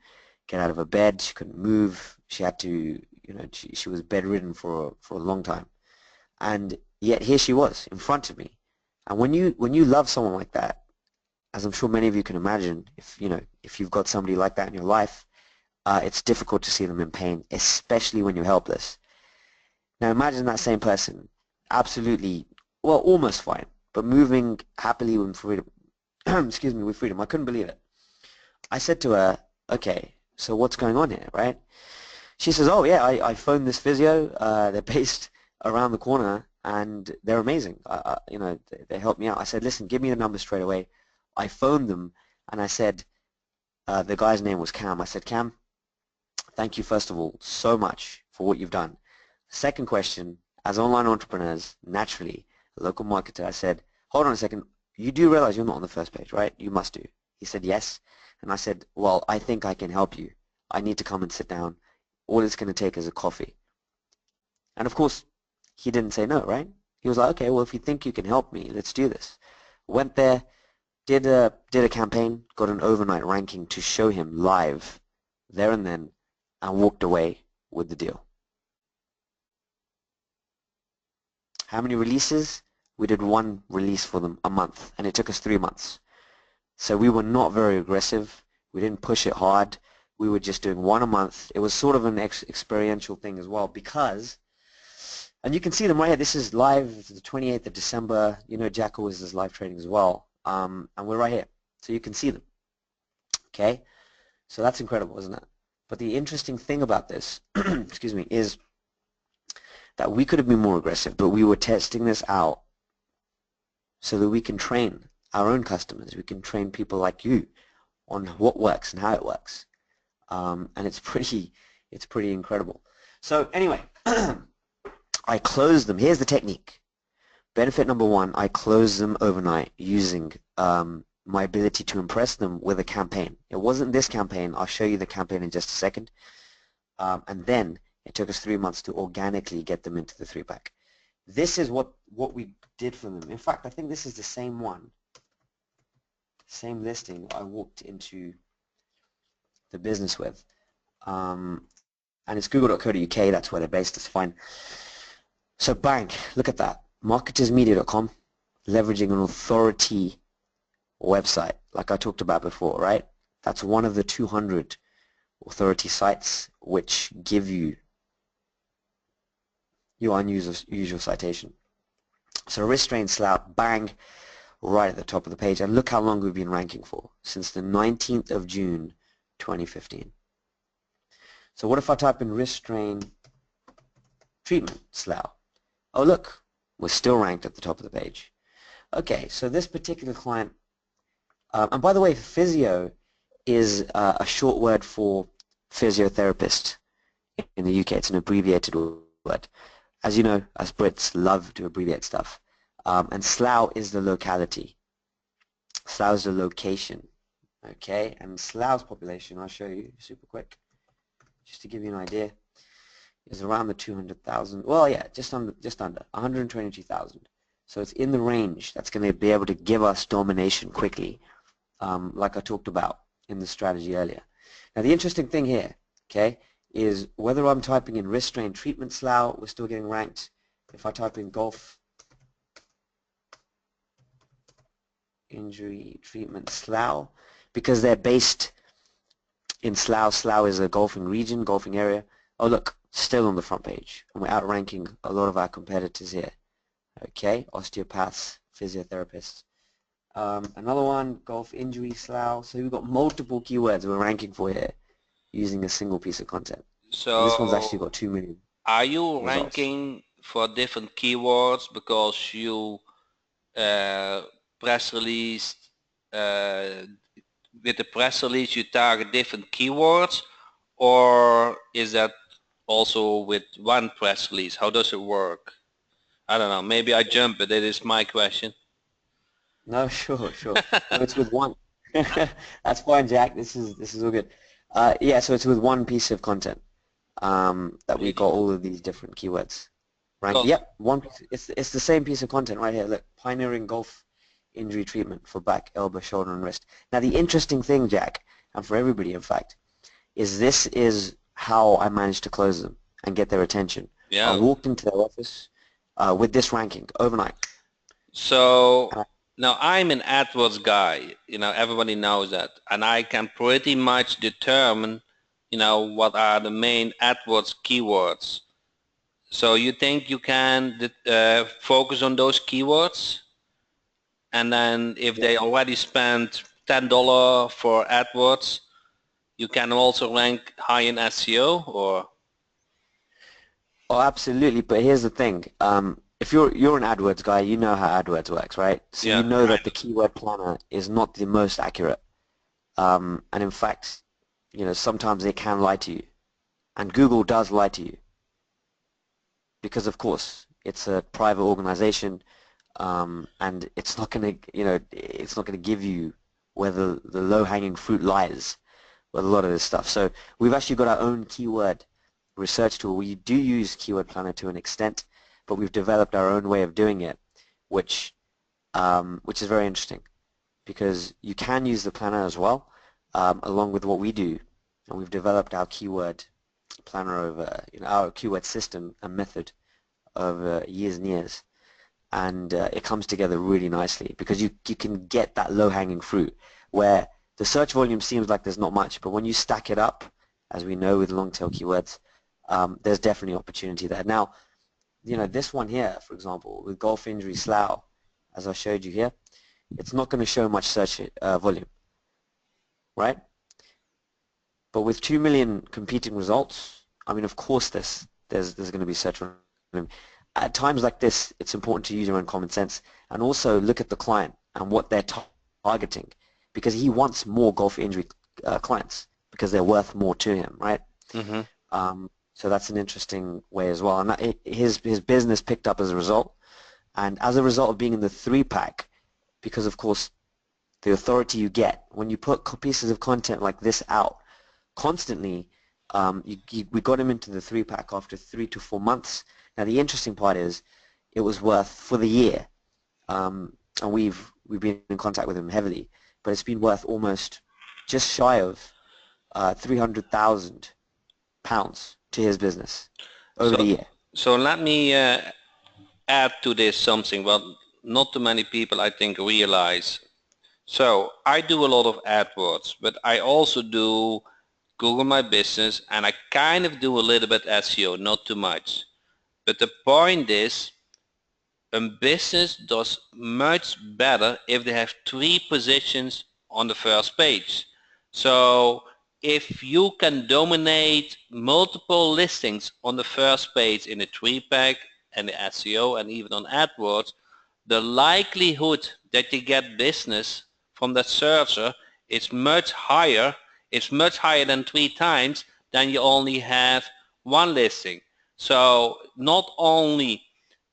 get out of her bed, she couldn't move, she had to, you know, she was bedridden for a long time. And yet here she was in front of me. And when you love someone like that, as I'm sure many of you can imagine, if you've got somebody like that in your life, it's difficult to see them in pain, especially when you're helpless. Now imagine that same person, absolutely, well, almost fine, but moving happily with freedom. Excuse me, with freedom. I couldn't believe it. I said to her, okay, so what's going on here, right? She says, oh yeah, I phoned this physio. They're based around the corner and they're amazing. You know, they helped me out. I said, listen, give me the number straight away. I phoned them and I said, the guy's name was Cam. I said, Cam, thank you first of all so much for what you've done. Second question, as online entrepreneurs, naturally, a local marketer, I said, hold on a second, you do realize you're not on the first page, right? You must do. He said, yes. And I said, well, I think I can help you. I need to come and sit down. All it's going to take is a coffee. And of course, he didn't say no, right? He was like, okay, well, if you think you can help me, let's do this. Went there, did a campaign, got an overnight ranking to show him live there and then, and walked away with the deal. How many releases? We did one release for them a month, and it took us 3 months. So we were not very aggressive. We didn't push it hard. We were just doing one a month. It was sort of an experiential thing as well, because, and you can see them right here. This is live, the 28th of December. You know, Jackal is live trading as well. And we're right here. So you can see them. Okay? So that's incredible, isn't it? But the interesting thing about this, excuse me, is that we could have been more aggressive, but we were testing this out so that we can train our own customers. We can train people like you on what works and how it works. And it's pretty incredible. So anyway, I closed them. Here's the technique. Benefit number one, I closed them overnight using my ability to impress them with a campaign. It wasn't this campaign. I'll show you the campaign in just a second. And then it took us 3 months to organically get them into the 3-pack. This is what we did for them. In fact, I think this is the same one, same listing I walked into the business with. And it's google.co.uk, that's where they're based, it's fine. So bang, look at that. Marketersmedia.com, leveraging an authority website, like I talked about before, right? That's one of the 200 authority sites which give you your unusual citation. So restrained slout, bang, right at the top of the page. And look how long we've been ranking for, since the 19th of June 2015. So what if I type in wrist strain treatment slough? Oh look, We're still ranked at the top of the page. Okay, so this particular client, and by the way, physio is a short word for physiotherapist in the UK. It's an abbreviated word. As you know, us Brits love to abbreviate stuff. And Slough is the locality. Slough is the location. Okay, and Slough's population, I'll show you super quick, just to give you an idea, is around the 200,000. Well, yeah, just under 122,000. So it's in the range that's going to be able to give us domination quickly, like I talked about in the strategy earlier. Now, the interesting thing here, okay, is whether I'm typing in wrist strain treatment Slough, we're still getting ranked. If I type in golf injury treatment Slough, because they're based in Slough. Slough is a golfing region, golfing area. Oh, look, still on the front page, and we're outranking a lot of our competitors here. Okay, osteopaths, physiotherapists. Another one, golf injury Slough. So we've got multiple keywords we're ranking for here using a single piece of content. And this one's actually So got 2 million are you results. ranking for different keywords because you uh, press release uh, with the press release you target different keywords, or is that also with one press release? How does it work? I don't know. Maybe I jump, but that is my question. No, sure, sure. No, it's with one. That's fine, Jack. This is all good. Yeah, so it's with one piece of content. That we got Really? all of these different keywords ranked. Because Yep, one piece. It's the same piece of content right here. Look, pioneering golf injury treatment for back, elbow, shoulder, and wrist. Now, the interesting thing, Jack, and for everybody, in fact, is this is how I managed to close them and get their attention. I yeah. walked into their office with this ranking overnight. So And now I'm an AdWords guy. Everybody knows that, and I can pretty much determine, what are the main AdWords keywords. So you think you can focus on those keywords, and then if yeah. they already spent $10 for AdWords, you can also rank high in SEO, or Oh, absolutely. But here's the thing. If you're an AdWords guy, you know how AdWords works, right? So you yeah, know that the keyword planner is not the most accurate. And in fact, sometimes they can lie to you. And Google does lie to you because, of course, it's a private organization, and it's not going to, it's not going to give you where the low-hanging fruit lies with a lot of this stuff. So we've actually got our own keyword research tool. We do use Keyword Planner to an extent, but we've developed our own way of doing it, which which is very interesting because you can use the planner as well, along with what we do, and we've developed our keyword planner over, our keyword system and method over years and years, and it comes together really nicely because you can get that low-hanging fruit where the search volume seems like there's not much, but when you stack it up, as we know with long-tail keywords, there's definitely opportunity there. Now, this one here, for example, with golf injury Slough, as I showed you here, it's not going to show much search volume, right? But with 2 million competing results, I mean, of course, there's going to be search volume. At times like this, it's important to use your own common sense and also look at the client and what they're targeting, because he wants more golf injury clients because they're worth more to him, right? hmm So that's an interesting way as well. And his business picked up as a result. And as a result of being in the three pack, because of course the authority you get when you put pieces of content like this out constantly, we got him into the three pack after 3 to 4 months. Now the interesting part is it was worth for the year, and we've been in contact with him heavily, but it's been worth almost just shy of 300,000 pounds to his business over So the year. so let me add to this something what not too many people I think realize. So I do a lot of AdWords, but I also do Google My Business, and I kind of do a little bit SEO, not too much. But the point is, a business does much better if they have three positions on the first page. So if you can dominate multiple listings on the first page in a three pack, and the SEO and even on AdWords, the likelihood that you get business from that searcher is much higher. It's much higher than 3 times than you only have one listing. So not only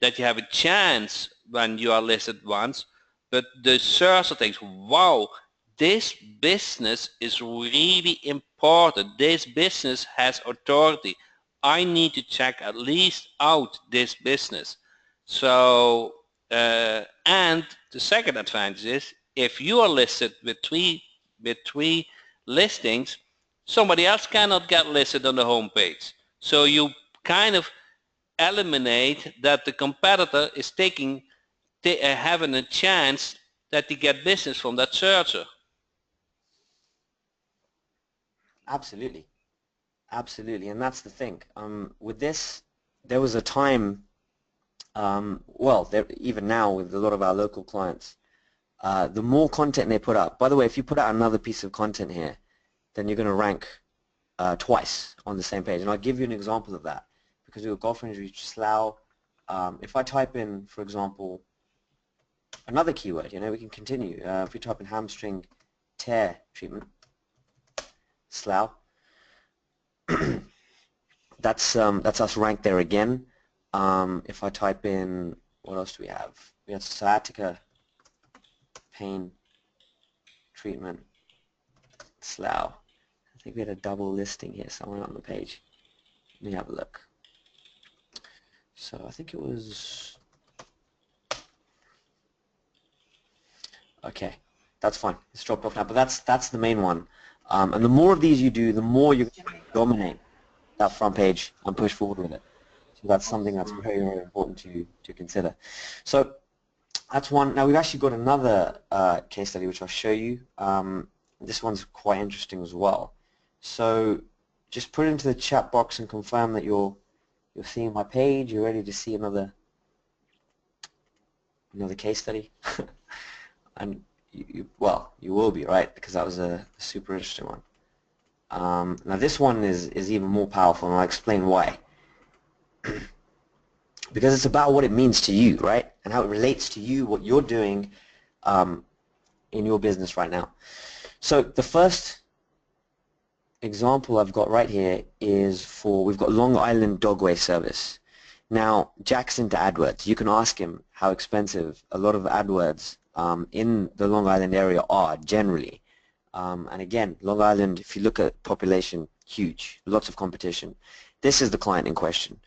that you have a chance when you are listed once, but the searcher thinks, wow, this business is really important. This business has authority. I need to check at least out this business. So, and the second advantage is if you are listed with three listings, somebody else cannot get listed on the homepage. So you kind of eliminate that the competitor is having a chance that they get business from that searcher. Absolutely. Absolutely. And that's the thing. With this, there was a time, well, even now with a lot of our local clients, the more content they put up, by the way, if you put out another piece of content here, then you're going to rank twice on the same page. And I'll give you an example of that. Because we have golf injury slough. If I type in, for example, another keyword, we can continue. If we type in hamstring tear treatment, slough, that's us ranked there again. If I type in, what else do we have? We have sciatica pain treatment, slough. I think we had a double listing here somewhere on the page. Let me have a look. So I think it was, okay, that's fine. It's dropped off now, but that's the main one. And the more of these you do, the more you dominate that front page and push forward with it. So that's something that's very, very important to consider. So that's one. Now we've actually got another case study which I'll show you. This one's quite interesting as well. So just put it into the chat box and confirm that you're seeing my page. You're ready to see another case study. And well, you will be, right? Because that was a super interesting one. Now this one is even more powerful, and I'll explain why. Because it's about what it means to you, right? And how it relates to you, what you're doing in your business right now. So the first example I've got right here is we've got Long Island dog waste service. Now, Jack's into AdWords. You can ask him how expensive a lot of AdWords in the Long Island area are generally. And again, Long Island, if you look at population, huge, lots of competition. This is the client in question.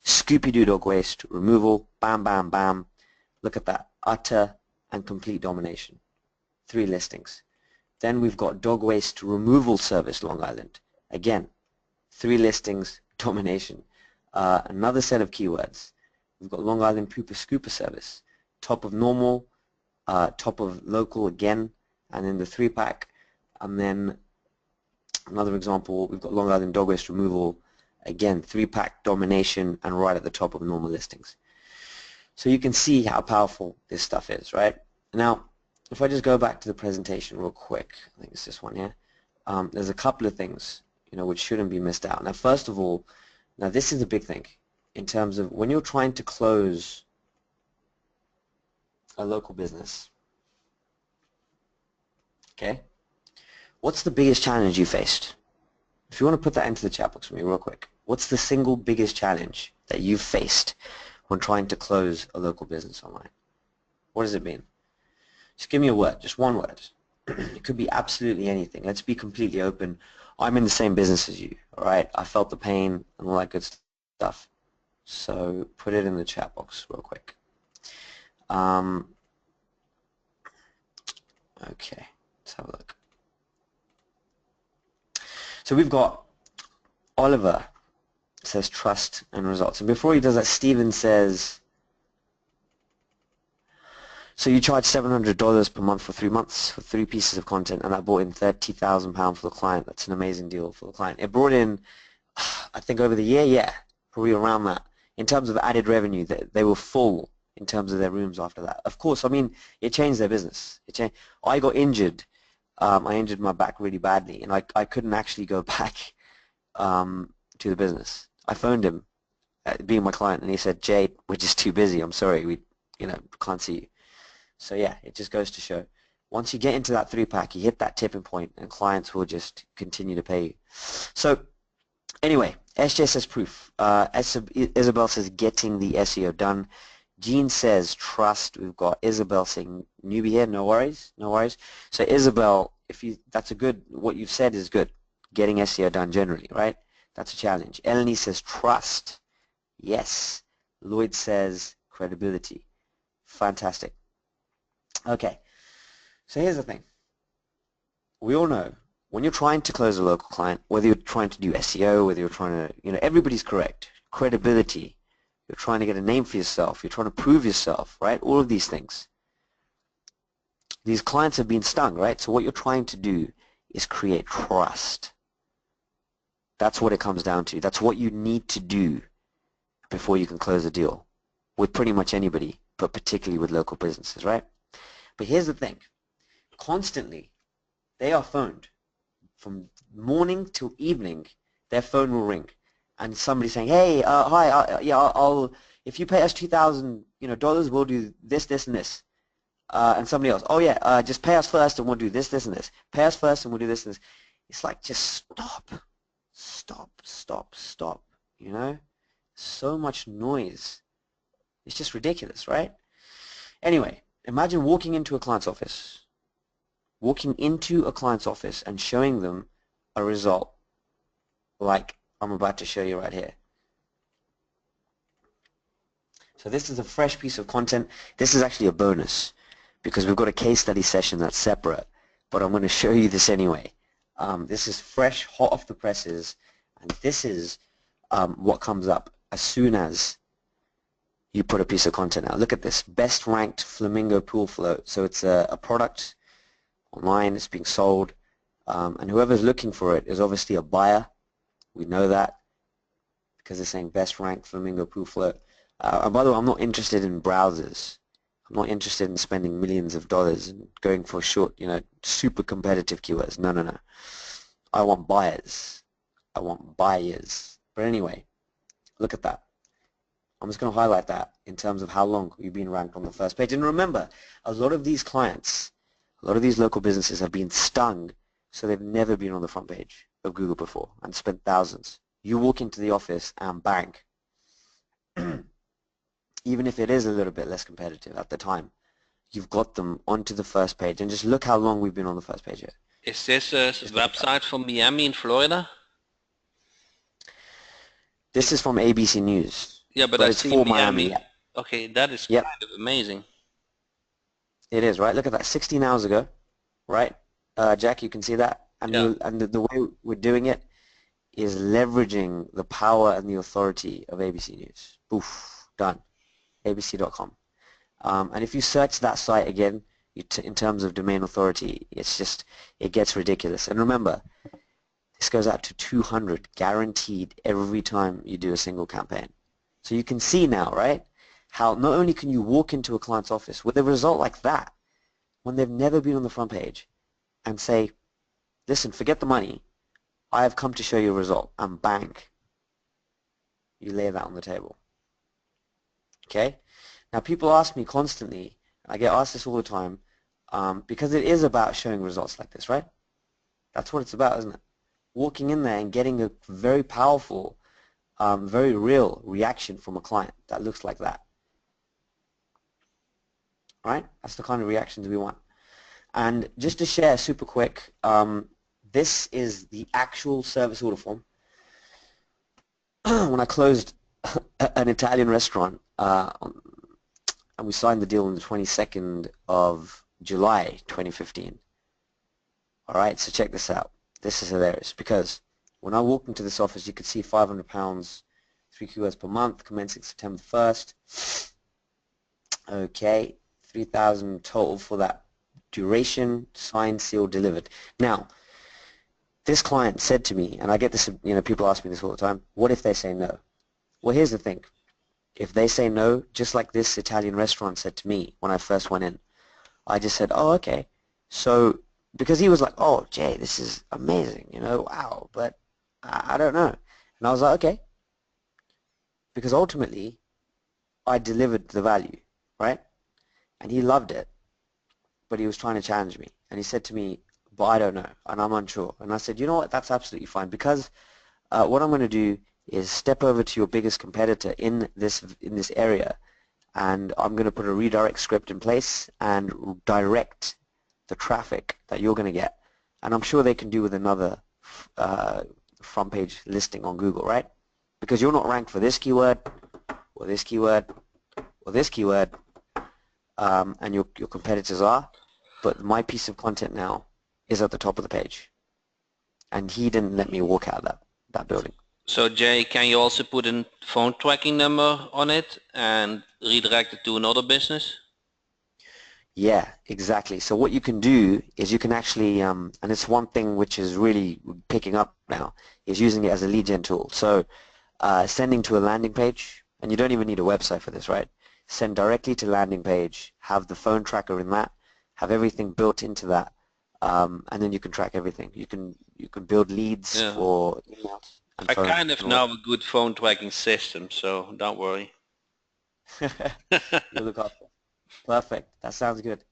Scooby-Doo dog waste removal, bam, bam, bam. Look at that, utter and complete domination. 3 listings. Then we've got dog waste removal service, Long Island. Again, 3 listings, domination. Another set of keywords. We've got Long Island pooper scooper service. Top of normal, top of local again, and then the 3-pack. And then another example, we've got Long Island dog waste removal. Again, 3-pack domination and right at the top of normal listings. So you can see how powerful this stuff is, right? Now, if I just go back to the presentation real quick, I think it's this one here. There's a couple of things, which shouldn't be missed out. Now, first of all, now this is a big thing in terms of when you're trying to close a local business. Okay, what's the biggest challenge you faced? If you want to put that into the chat box for me real quick, what's the single biggest challenge that you've faced when trying to close a local business online? What does it mean? Just give me a word, just one word. It could be absolutely anything. Let's be completely open. I'm in the same business as you, all right? I felt the pain and all that good stuff. So put it in the chat box real quick. Okay, let's have a look. So we've got Oliver says trust and results. And before he does that, Steven says, so you charge $700 per month for 3 months for 3 pieces of content, and that brought in £30,000 for the client. That's an amazing deal for the client. It brought in, I think over the year, yeah, probably around that. In terms of added revenue, they were full in terms of their rooms after that. Of course, I mean, it changed their business. I got injured. I injured my back really badly, and I couldn't actually go back to the business. I phoned him being my client, and he said, Jay, we're just too busy. I'm sorry, we, can't see you. So yeah, it just goes to show. Once you get into that 3-pack, you hit that tipping point, and clients will just continue to pay you. So anyway, SJ says proof. Isabel says getting the SEO done. Jean says trust. We've got Isabel saying newbie here. No worries, no worries. So Isabel, that's what you've said is good. Getting SEO done generally, right? That's a challenge. Eleni says trust. Yes. Lloyd says credibility. Fantastic. Okay. So here's the thing. We all know when you're trying to close a local client, whether you're trying to do SEO, whether you're trying to, everybody's correct. Credibility. You're trying to get a name for yourself. You're trying to prove yourself, right? All of these things. These clients have been stung, right? So what you're trying to do is create trust. That's what it comes down to. That's what you need to do before you can close a deal with pretty much anybody, but particularly with local businesses, right? But here's the thing. Constantly, they are phoned. From morning till evening, their phone will ring. And somebody saying, hey, hi, yeah, I'll if you pay us $2,000, we'll do this, this, and this. And somebody else, oh yeah, just pay us first and we'll do this, this, and this. Pay us first and we'll do this and this. It's like, just stop, stop, stop, stop, So much noise. It's just ridiculous, right? Anyway, imagine walking into a client's office and showing them a result like I'm about to show you right here. So this is a fresh piece of content. This is actually a bonus because we've got a case study session that's separate, but I'm going to show you this anyway. This is fresh, hot off the presses, and this is what comes up as soon as you put a piece of content out. Look at this, best ranked flamingo pool float. So it's a product online, it's being sold, and whoever's looking for it is obviously a buyer. We know that because they're saying best ranked flamingo pool float. And by the way, I'm not interested in browsers. I'm not interested in spending millions of dollars and going for short, super competitive keywords. No, no, no. I want buyers. I want buyers. But anyway, look at that. I'm just going to highlight that in terms of how long you've been ranked on the first page. And remember, a lot of these clients, a lot of these local businesses have been stung, so they've never been on the front page of Google before and spent thousands. You walk into the office and bang. Even if it is a little bit less competitive at the time, you've got them onto the first page. And just look how long we've been on the first page here. Is this a website from Miami in Florida? This is from ABC News. Yeah, but it's for Miami. Yeah. Okay, that is kind of amazing. It is, right? Look at that, 16 hours ago, right? Jack, you can see that. And, the way we're doing it is leveraging the power and the authority of ABC News. Poof, done. abc.com. And if you search that site again, in terms of domain authority, it gets ridiculous. And remember, this goes out to 200 guaranteed every time you do a single campaign. So you can see now, right, how not only can you walk into a client's office with a result like that when they've never been on the front page and say, listen, forget the money, I have come to show you a result, and bang, you lay that on the table. Okay? Now people ask me constantly, I get asked this all the time, because it is about showing results like this, right? That's what it's about, isn't it? Walking in there and getting a very powerful, very real reaction from a client that looks like that. Right? That's the kind of reactions we want. And just to share super quick, this is the actual service order form. When I closed an Italian restaurant, and we signed the deal on the 22nd of July 2015. All right, so check this out. This is hilarious because when I walked into this office, you could see £500, 3 keywords per month, commencing September 1st. Okay, 3,000 total for that duration, signed, sealed, delivered. Now, this client said to me, and I get this, people ask me this all the time, what if they say no? Well, here's the thing. If they say no, just like this Italian restaurant said to me when I first went in, I just said, oh, okay. So, because he was like, oh, Jay, this is amazing, wow, but I don't know. And I was like, okay, because ultimately I delivered the value, right? And he loved it, but he was trying to challenge me. And he said to me, but I don't know, and I'm unsure. And I said, you know what, that's absolutely fine, because what I'm going to do is step over to your biggest competitor in this area, and I'm going to put a redirect script in place and direct the traffic that you're going to get. And I'm sure they can do with another front page listing on Google, right? Because you're not ranked for this keyword or this keyword or this keyword, and your competitors are, but my piece of content now is at the top of the page. And he didn't let me walk out of that building. So Jay, can you also put a phone tracking number on it and redirect it to another business? Yeah, exactly. So what you can do is you can actually, and it's one thing which is really picking up now, is using it as a lead gen tool. So sending to a landing page, and you don't even need a website for this, right? Send directly to landing page, have the phone tracker in that, have everything built into that, and then you can track everything. You can build leads Yeah. for emails and I phone kind of and all know a good phone tracking system, so don't worry. that. You look after. Perfect. That sounds good.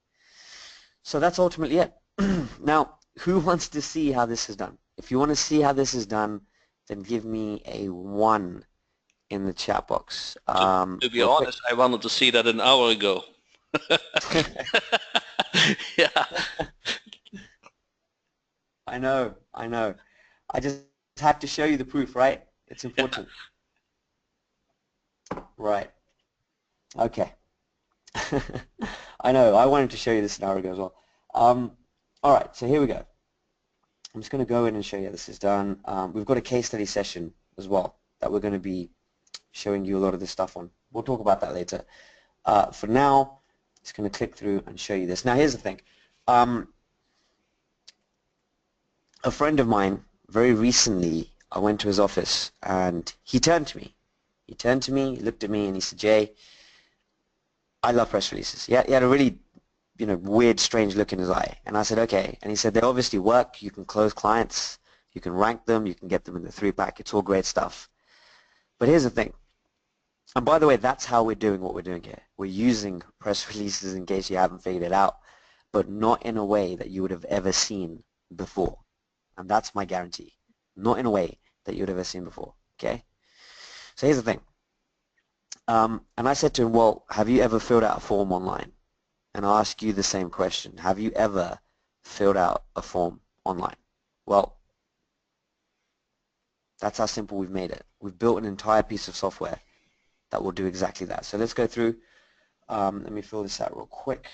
So that's ultimately it. Now, who wants to see how this is done? If you want to see how this is done, then give me a 1 in the chat box. To, to be Real quick. honest, I wanted to see that an hour ago. Yeah. I know, I know. I just have to show you the proof, right? It's Yeah. important. Right. Okay. I know, I wanted to show you this an hour ago as well. All right, so here we go. I'm just going to go in and show you how this is done. We've got a case study session as well that we're going to be showing you a lot of this stuff on. We'll talk about that later. For now, just going to click through and show you this. Now, here's the thing. A friend of mine, very recently, I went to his office and he turned to me. He turned to me, he looked at me, and he said, Jay, I love press releases. He had a really, weird, strange look in his eye. And I said, okay. And he said, they obviously work. You can close clients. You can rank them. You can get them in the 3-pack. It's all great stuff. But here's the thing. And by the way, that's how we're doing what we're doing here. We're using press releases in case you haven't figured it out, but not in a way that you would have ever seen before. And that's my guarantee. Not in a way that you would have ever seen before. Okay? So here's the thing. And I said to him, well, have you ever filled out a form online? And I'll ask you the same question. Have you ever filled out a form online? Well, that's how simple we've made it. We've built an entire piece of software that will do exactly that. So let's go through. Let me fill this out real quick.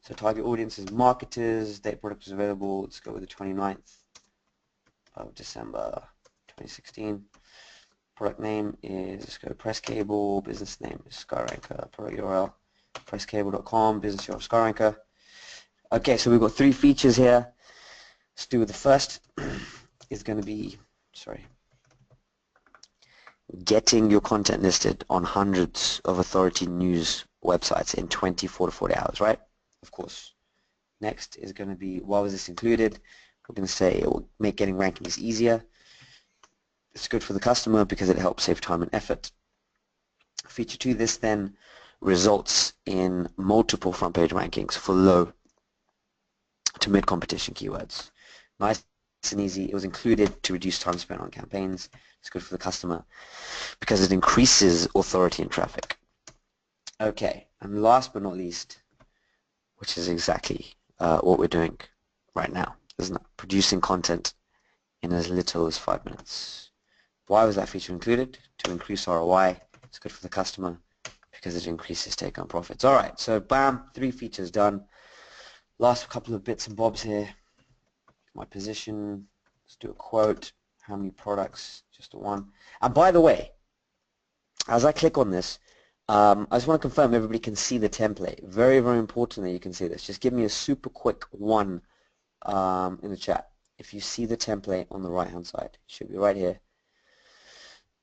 So target audience is marketers. Date product is available. Let's go with the 29th of December 2016. Product name is, let's go press cable. Business name is Skyranker. Product URL, presscable.com. Business URL Skyranker. Okay, so we've got 3 features here. Let's do with the first. Is going to be, getting your content listed on hundreds of authority news websites in 24 to 40 hours, right? Of course. Next is going to be, why was this included? We're going to say it will make getting rankings easier. It's good for the customer because it helps save time and effort. Feature 2, this then results in multiple front page rankings for low to mid competition keywords. Nice and easy. It was included to reduce time spent on campaigns. It's good for the customer because it increases authority and traffic. Okay, and last but not least, which is exactly what we're doing right now, isn't it? Producing content in as little as 5 minutes. Why was that feature included? To increase ROI. It's good for the customer because it increases take-home profits. All right, so bam, 3 features done. Last couple of bits and bobs here. My position, let's do a quote. How many products? Just a 1. And by the way, as I click on this, I just want to confirm everybody can see the template. Very, very important that you can see this. Just give me a super quick 1 in the chat. If you see the template on the right-hand side, it should be right here.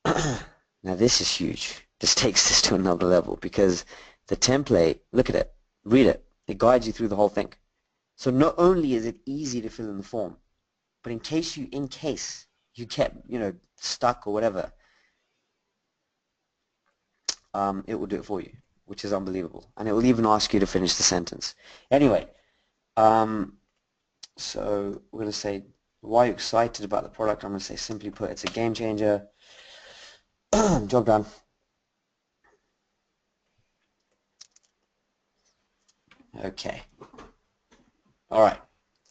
Now this is huge. This takes this to another level because the template, look at it, read it. It guides you through the whole thing. So not only is it easy to fill in the form, but in case you get, stuck or whatever, it will do it for you, which is unbelievable. And it will even ask you to finish the sentence. Anyway, so we're going to say, why are you excited about the product? I'm going to say, simply put, it's a game changer. Job done. Okay. All right.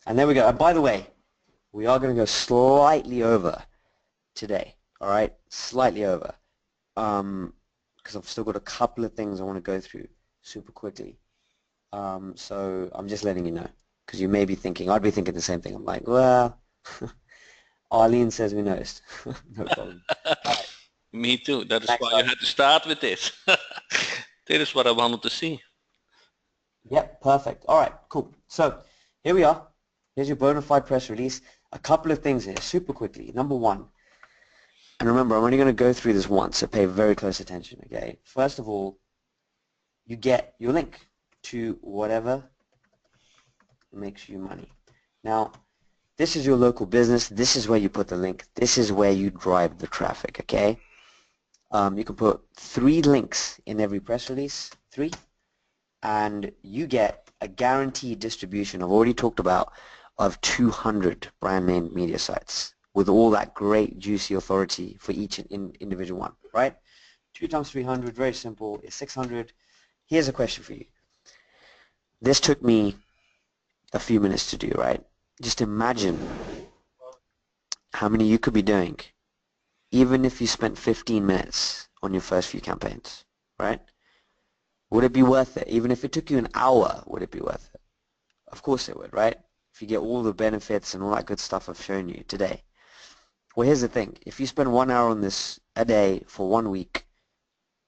And there we go. And by the way, we are going to go slightly over today. All right. Slightly over. Because I've still got a couple of things I want to go through super quickly. So I'm just letting you know. Because you may be thinking, I'd be thinking the same thing. I'm like, well, Arlene says we noticed. No problem. All right. Me too. That is Next why you slide. had to start with this. This is what I wanted to see. Yep, perfect. All right, cool. So here we are. Here's your bona fide press release. A couple of things here, super quickly. Number one, and remember, I'm only going to go through this once, so pay very close attention, okay? First of all, you get your link to whatever makes you money. Now, this is your local business. This is where you put the link. This is where you drive the traffic, okay? You can put 3 links in every press release, 3, and you get a guaranteed distribution, I've already talked about, of 200 brand name media sites with all that great juicy authority for each individual one, right? 2 times 300, very simple, is 600. Here's a question for you. This took me a few minutes to do, right? Just imagine how many you could be doing even if you spent 15 minutes on your first few campaigns, right? Would it be worth it? Even if it took you an hour, would it be worth it? Of course it would, right? If you get all the benefits and all that good stuff I've shown you today. Well, here's the thing. If you spend 1 hour on this a day for 1 week,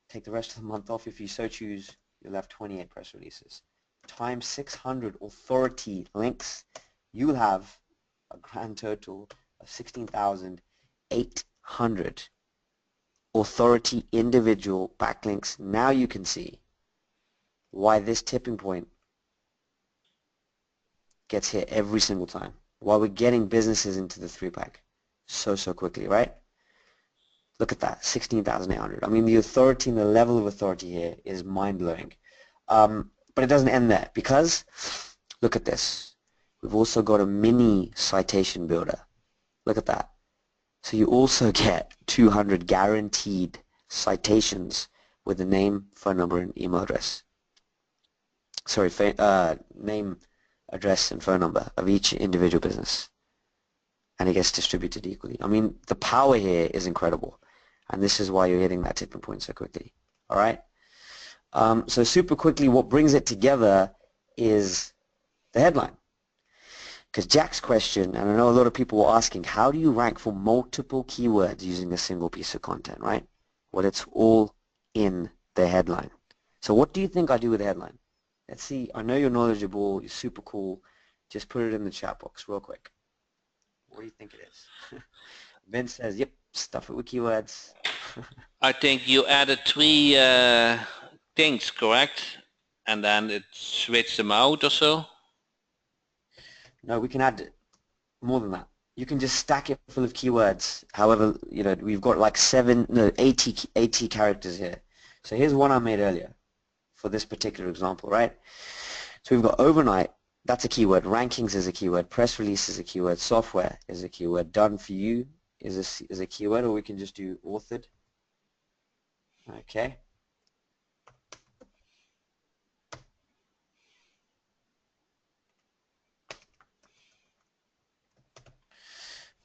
take the rest of the month off if you so choose, you'll have 28 press releases. Times 600 authority links, you'll have a grand total of 16,800 authority individual backlinks. Now you can see why this tipping point gets hit every single time. Why we're getting businesses into the 3-pack so quickly, right? Look at that, 16,800. I mean, the authority and the level of authority here is mind-blowing. But it doesn't end there because, look at this. We've also got a mini citation builder. Look at that. So you also get 200 guaranteed citations with the name, phone number, and email address. Sorry, name, address, and phone number of each individual business. And it gets distributed equally. I mean, the power here is incredible. And this is why you're hitting that tipping point so quickly. All right? So super quickly, what brings it together is the headline. Because Jack's question, and I know a lot of people were asking, how do you rank for multiple keywords using a single piece of content, right? Well, it's all in the headline. So what do you think I do with the headline? Let's see. I know you're knowledgeable. You're super cool. Just put it in the chat box real quick. What do you think it is? Vince says, yep, stuff it with keywords. I think you added 3 things, correct? And then it switched them out or so? No, we can add more than that. You can just stack it full of keywords. However, you know, we've got like 80 characters here. So here's one I made earlier for this particular example, right? So we've got overnight, that's a keyword. Rankings is a keyword. Press release is a keyword. Software is a keyword. Done for you is a keyword, or we can just do authored. Okay.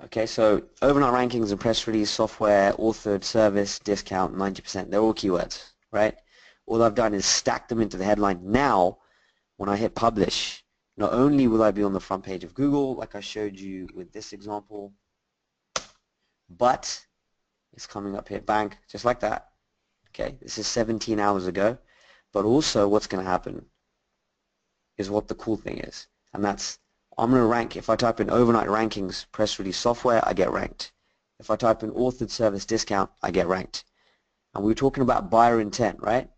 Okay, so overnight rankings and press release, software, authored, service, discount, 90%. They're all keywords, right? All I've done is stack them into the headline. Now, when I hit publish, not only will I be on the front page of Google, like I showed you with this example, but it's coming up here, bang, just like that. Okay, this is 17 hours ago. But also what's going to happen is what the cool thing is, and that's I'm going to rank. If I type in overnight rankings, press release software, I get ranked. If I type in authored service discount, I get ranked. And we were talking about buyer intent, right?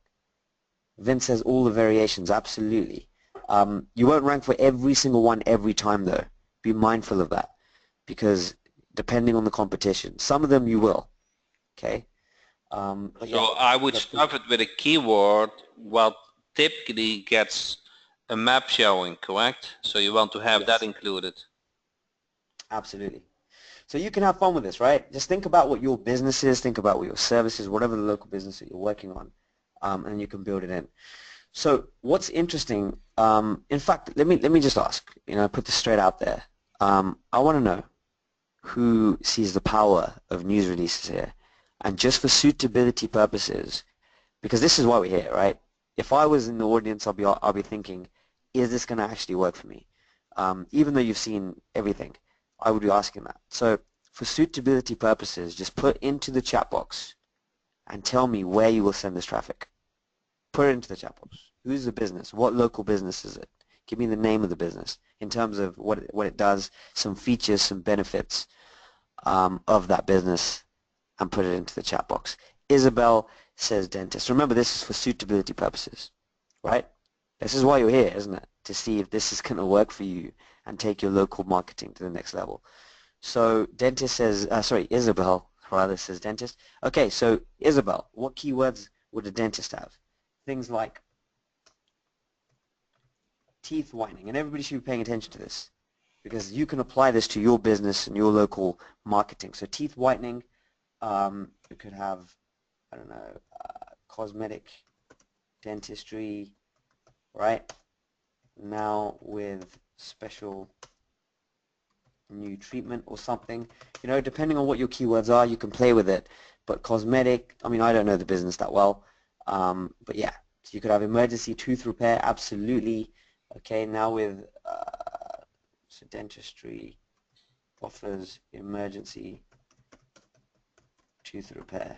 Vince says all the variations, absolutely. You won't rank for every single one every time though. Be mindful of that because depending on the competition, some of them you will, okay? But So yeah, I would look, stuff it with a keyword what typically gets a map showing, correct? So you want to have that yes, included. absolutely. So you can have fun with this, right? Just think about what your business is, think about what your service is, whatever the local business that you're working on, and you can build it in. So what's interesting, in fact, let me just ask, put this straight out there. I want to know who sees the power of news releases here, and just for suitability purposes, because this is why we're here, right? If I was in the audience, I'll be thinking, is this going to actually work for me? Even though you've seen everything, I would be asking that. So for suitability purposes, just put into the chat box and tell me where you will send this traffic. Put it into the chat box. Who's the business? What local business is it? Give me the name of the business in terms of what it does, some features, some benefits of that business, and put it into the chat box. Isabel says dentist. Remember, this is for suitability purposes, right? This is why you're here, isn't it? To see if this is going to work for you and take your local marketing to the next level. So dentist says, Isabel rather says dentist. Okay, so Isabel, what keywords would a dentist have? Things like teeth whitening, and everybody should be paying attention to this because you can apply this to your business and your local marketing. So teeth whitening, you could have, I don't know, cosmetic dentistry, right? Now with special new treatment or something. Depending on what your keywords are, you can play with it. But cosmetic, I mean, I don't know the business that well. But yeah, so you could have emergency tooth repair, absolutely. Okay, now with so dentistry offers emergency tooth repair.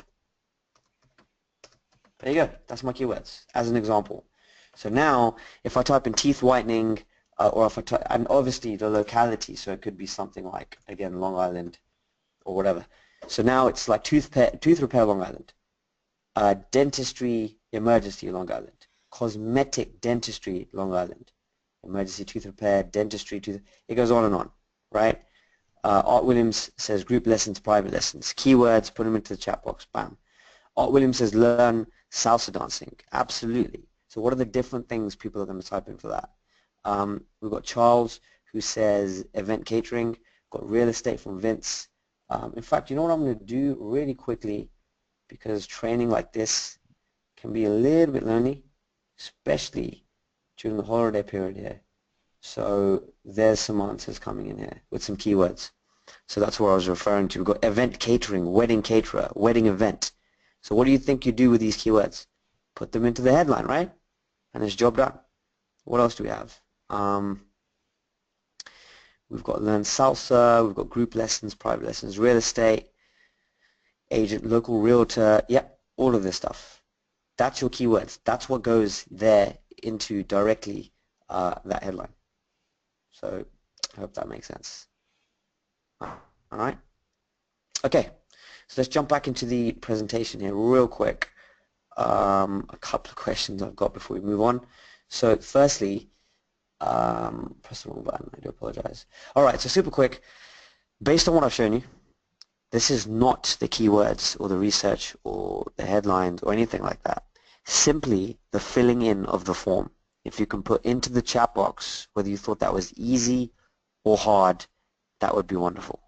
There you go. That's my keywords as an example. So now, if I type in teeth whitening, or if I type, and obviously the locality, so it could be something like, again, Long Island or whatever. So now it's like tooth repair Long Island, dentistry emergency Long Island, cosmetic dentistry Long Island, emergency tooth repair, dentistry, it goes on and on, right? Art Williams says group lessons, private lessons. Keywords, put them into the chat box, bam. Art Williams says learn salsa dancing. Absolutely. So what are the different things people are going to type in for that? We've got Charles who says event catering. Got real estate from Vince. In fact, you know what I'm going to do really quickly, because training like this can be a little bit lonely, especially during the holiday period here. So there's some answers coming in here with some keywords. So that's what I was referring to. We've got event catering, wedding caterer, wedding event. So what do you think you do with these keywords? Put them into the headline, right? And it's job done. What else do we have? We've got learn salsa, we've got group lessons, private lessons, real estate, agent, local realtor, yep, all of this stuff. That's your keywords. That's what goes there into directly that headline. So I hope that makes sense. All right. Okay, so let's jump back into the presentation here real quick. A couple of questions I've got before we move on. So firstly, press the wrong button, I do apologize. All right, so super quick, based on what I've shown you, this is not the keywords or the research or the headlines or anything like that. Simply the filling in of the form. If you can put into the chat box whether you thought that was easy or hard, that would be wonderful.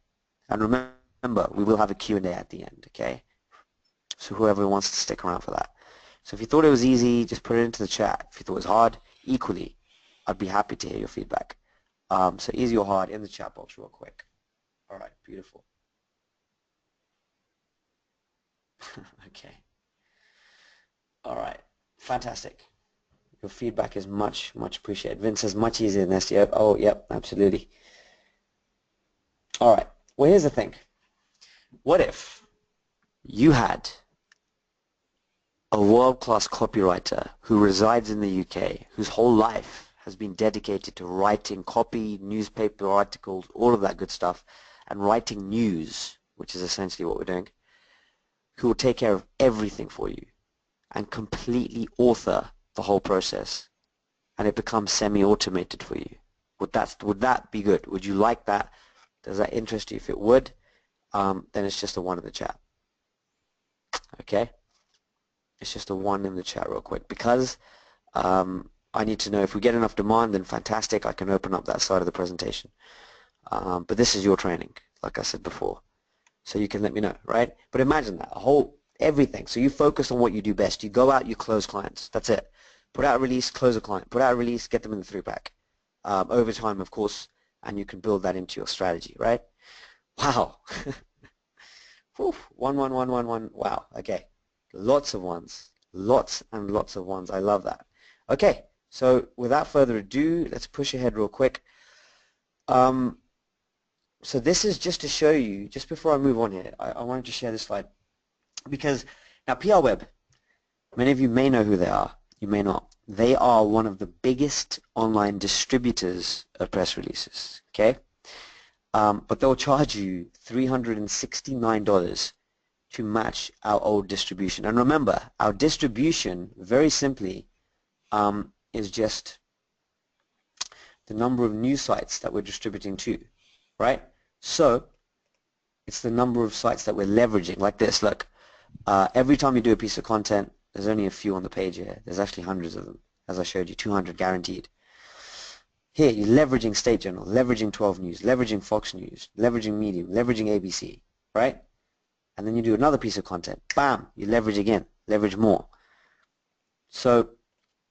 And remember, we will have a Q&A at the end, okay? So whoever wants to stick around for that. So if you thought it was easy, just put it into the chat. If you thought it was hard, equally, I'd be happy to hear your feedback. So easy or hard in the chat box real quick. All right, beautiful. Okay. All right, fantastic. Your feedback is much, much appreciated. Vince says much easier than SEO. Oh, yep, absolutely. All right, well, here's the thing. What if you had a world-class copywriter who resides in the UK, whose whole life has been dedicated to writing copy, newspaper articles, all of that good stuff, and writing news, which is essentially what we're doing, who will take care of everything for you and completely author the whole process, and it becomes semi-automated for you. Would that be good? Would you like that? Does that interest you? If it would, then it's just a one in the chat. Okay, it's just a 1 in the chat real quick because I need to know if we get enough demand, then fantastic, I can open up that side of the presentation. But this is your training, like I said before. So you can let me know, right? But imagine that, everything. So you focus on what you do best. You go out, you close clients. That's it. Put out a release, close a client. Put out a release, get them in the 3-pack. Over time, of course, and you can build that into your strategy, right? Wow. Whew. 1, 1, 1, 1, 1. Wow. Okay. Lots of ones. Lots and lots of ones. I love that. Okay. So without further ado, let's push ahead real quick. So this is just to show you, just before I move on here, I wanted to share this slide because now PR Web, many of you may know who they are, you may not. They are one of the biggest online distributors of press releases, okay? But they'll charge you $369 to match our old distribution. And remember, our distribution, very simply, is just the number of news sites that we're distributing to, right? So it's the number of sites that we're leveraging, like this. Look, every time you do a piece of content, there's only a few on the page here. There's actually hundreds of them, as I showed you, 200 guaranteed. Here, you're leveraging State Journal, leveraging 12 News, leveraging Fox News, leveraging Medium, leveraging ABC, right? And then you do another piece of content, bam, you leverage again, leverage more. So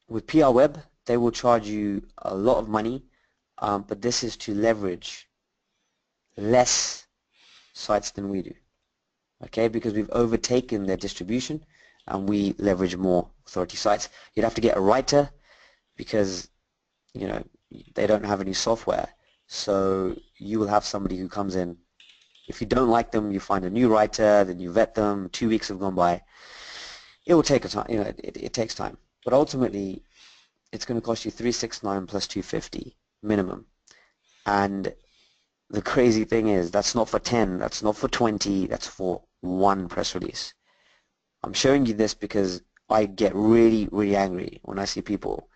with PR Web, they will charge you a lot of money, but this is to leverage less sites than we do, okay? Because we've overtaken their distribution and we leverage more authority sites. You'd have to get a writer because, you know, they don't have any software. So you will have somebody who comes in. If you don't like them, you find a new writer, then you vet them. 2 weeks have gone by. It will take a time, you know, it takes time. But ultimately, it's going to cost you $369 plus $250 minimum. And the crazy thing is, that's not for 10, that's not for 20, that's for one press release. I'm showing you this because I get really, really angry when I see people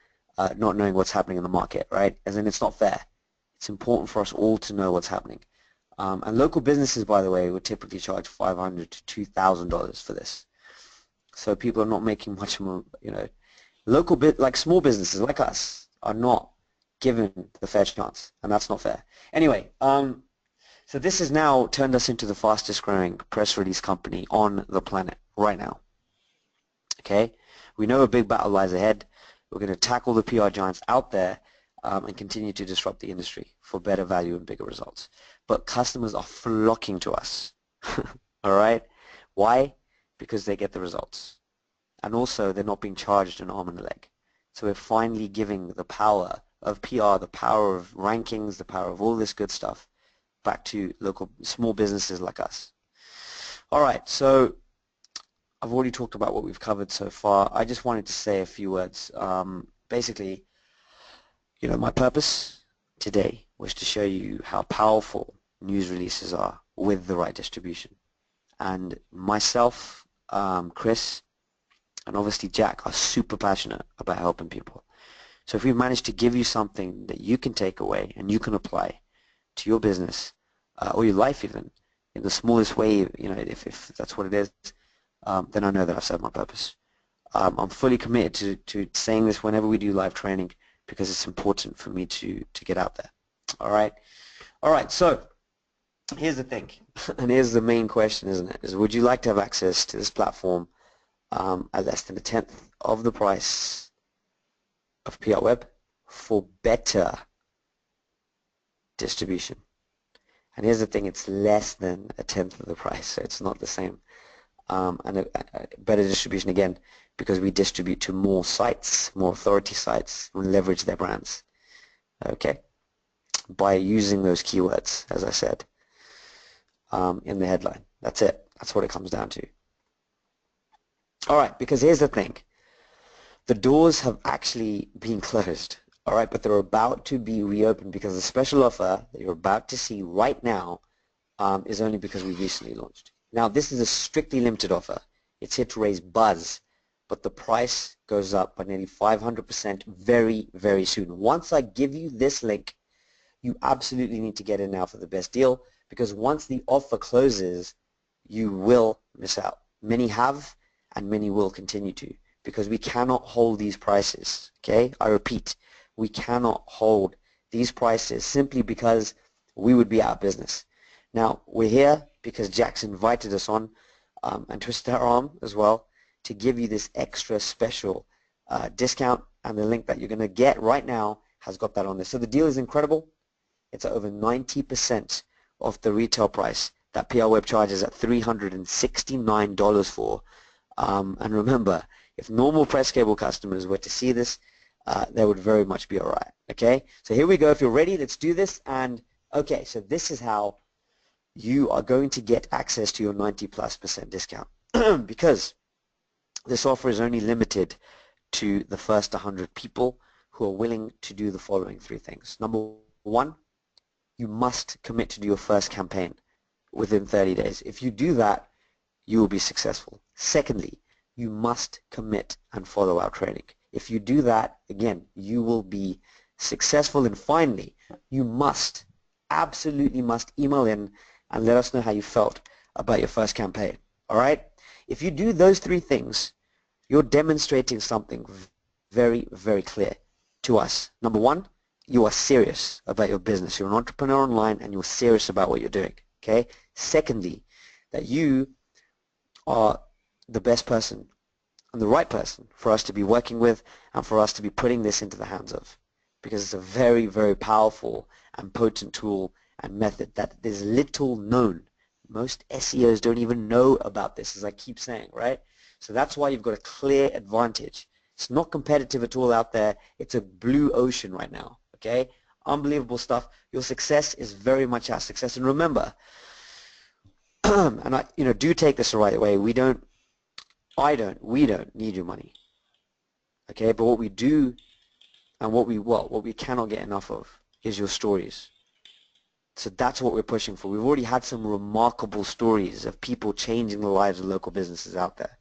not knowing what's happening in the market, right? As in, it's not fair. It's important for us all to know what's happening. And local businesses, by the way, would typically charge $500 to $2,000 for this. So people are not making much more, you know. Like small businesses like us are not given the fair chance, and that's not fair. Anyway, so this has now turned us into the fastest growing press release company on the planet right now. Okay, we know a big battle lies ahead. We're going to tackle the PR giants out there and continue to disrupt the industry for better value and bigger results. But customers are flocking to us. All right, why? Because they get the results. And also, they're not being charged an arm and a leg. So we're finally giving the power of PR, the power of rankings, the power of all this good stuff back to local small businesses like us. All right, so I've already talked about what we've covered so far. I just wanted to say a few words. Basically, you know, my purpose today was to show you how powerful news releases are with the right distribution. And myself, Chris, and obviously Jack are super passionate about helping people. So if we've managed to give you something that you can take away and you can apply to your business or your life even in the smallest way, you know, if that's what it is, then I know that I've served my purpose. I'm fully committed to saying this whenever we do live training because it's important for me to get out there. All right, so here's the thing, and here's the main question, isn't it, is would you like to have access to this platform at less than a tenth of the price of PR Web for better distribution? And here's the thing, it's less than a tenth of the price, so it's not the same. And a better distribution again because we distribute to more sites, more authority sites, and leverage their brands, okay, by using those keywords, as I said, in the headline. That's it. That's what it comes down to. All right, because here's the thing. The doors have actually been closed, all right, but they're about to be reopened because the special offer that you're about to see right now is only because we recently launched. Now, this is a strictly limited offer. It's here to raise buzz, but the price goes up by nearly 500% very, very soon. Once I give you this link, you absolutely need to get in now for the best deal because once the offer closes, you will miss out. Many have, and many will continue to, because we cannot hold these prices, okay? I repeat, we cannot hold these prices simply because we would be out of business. Now, we're here because Jack's invited us on, and twisted our arm as well, to give you this extra special discount, and the link that you're going to get right now has got that on there. So the deal is incredible. It's at over 90% of the retail price that PR Web charges at $369 for. And remember, if normal press cable customers were to see this, they would very much be all right. Okay, so here we go. If you're ready, let's do this. And okay, so this is how you are going to get access to your 90+% discount because this offer is only limited to the first 100 people who are willing to do the following three things. Number one, you must commit to do your first campaign within 30 days. If you do that, you will be successful. Secondly, you must commit and follow our training. If you do that, again, you will be successful. And finally, you must, absolutely must email in and let us know how you felt about your first campaign. All right? If you do those three things, you're demonstrating something very, very clear to us. Number one, you are serious about your business. You're an entrepreneur online and you're serious about what you're doing. Okay? Secondly, that you are the best person and the right person for us to be working with and for us to be putting this into the hands of, because it's a very, very powerful and potent tool and method that is little known. Most SEOs don't even know about this, as I keep saying, right? So that's why you've got a clear advantage. It's not competitive at all out there. It's a blue ocean right now, okay? Unbelievable stuff. Your success is very much our success. And remember, and do take this the right way. We don't need your money, okay? But what we do and what we cannot get enough of is your stories. So that's what we're pushing for. We've already had some remarkable stories of people changing the lives of local businesses out there.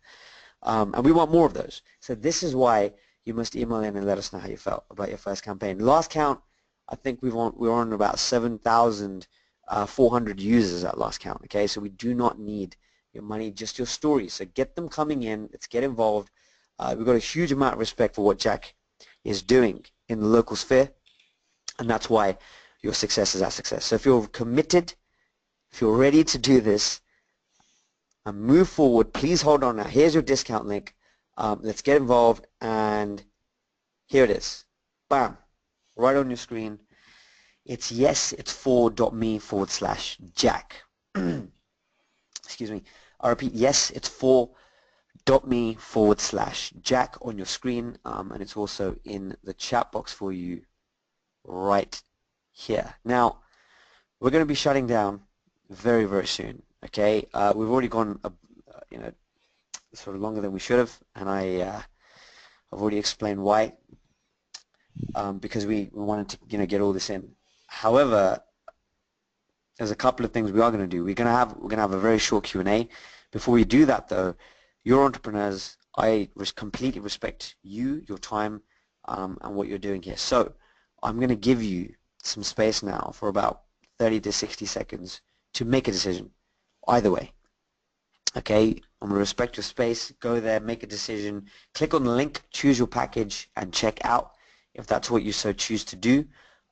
And we want more of those. So this is why you must email in and let us know how you felt about your first campaign. Last count, I think we're on about 7,400 users at last count. Okay, so we do not need your money, just your stories. So get them coming in. Let's get involved. We've got a huge amount of respect for what Jack is doing in the local sphere, and that's why your success is our success. So if you're committed, if you're ready to do this and move forward, please hold on now. Here's your discount link. Let's get involved, and here it is. Bam, right on your screen. It's for.me/Jack. Excuse me. I repeat, it's for.me/Jack on your screen, and it's also in the chat box for you right here. Now, we're going to be shutting down very, very soon. Okay, we've already gone, sort of longer than we should have, and I've already explained why. Because we wanted to, get all this in. However, there's a couple of things we are going to do. We're going to have a very short Q&A. Before we do that, though, you're entrepreneurs. I completely respect you, your time, and what you're doing here. So I'm going to give you some space now for about 30 to 60 seconds to make a decision. Either way, okay? I'm going to respect your space. Go there, make a decision. Click on the link, choose your package, and check out if that's what you so choose to do.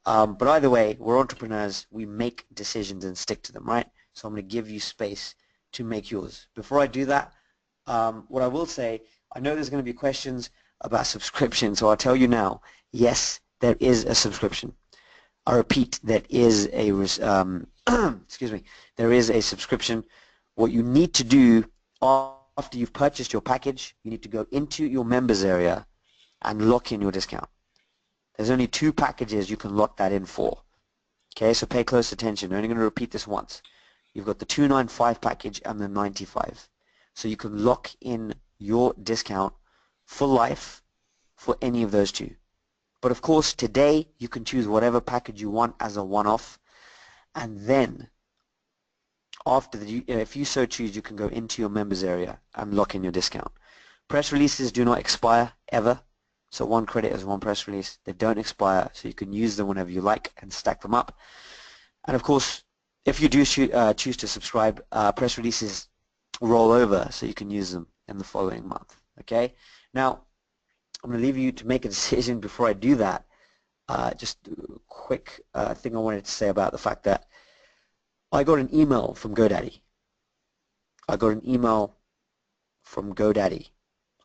But either way, we're entrepreneurs. We make decisions and stick to them, right? So I'm going to give you space to make yours. Before I do that, what I will say, I know there's going to be questions about subscription, so I'll tell you now, yes, there is a subscription. I repeat, there is a excuse me, there is a subscription. What you need to do after you've purchased your package, you need to go into your members area and lock in your discount. There's only 2 packages you can lock that in for. Okay, so pay close attention. I'm only going to repeat this once. You've got the 295 package and the 95. So you can lock in your discount for life for any of those 2. But of course, today you can choose whatever package you want as a one-off, and then after if you so choose, you can go into your members area and lock in your discount. Press releases do not expire ever. So 1 credit is 1 press release. They don't expire, so you can use them whenever you like and stack them up. And of course, if you do choose to subscribe, press releases roll over so you can use them in the following month. Okay. Now I'm going to leave you to make a decision. Before I do that, just a quick thing I wanted to say about the fact that I got an email from GoDaddy. I got an email from GoDaddy.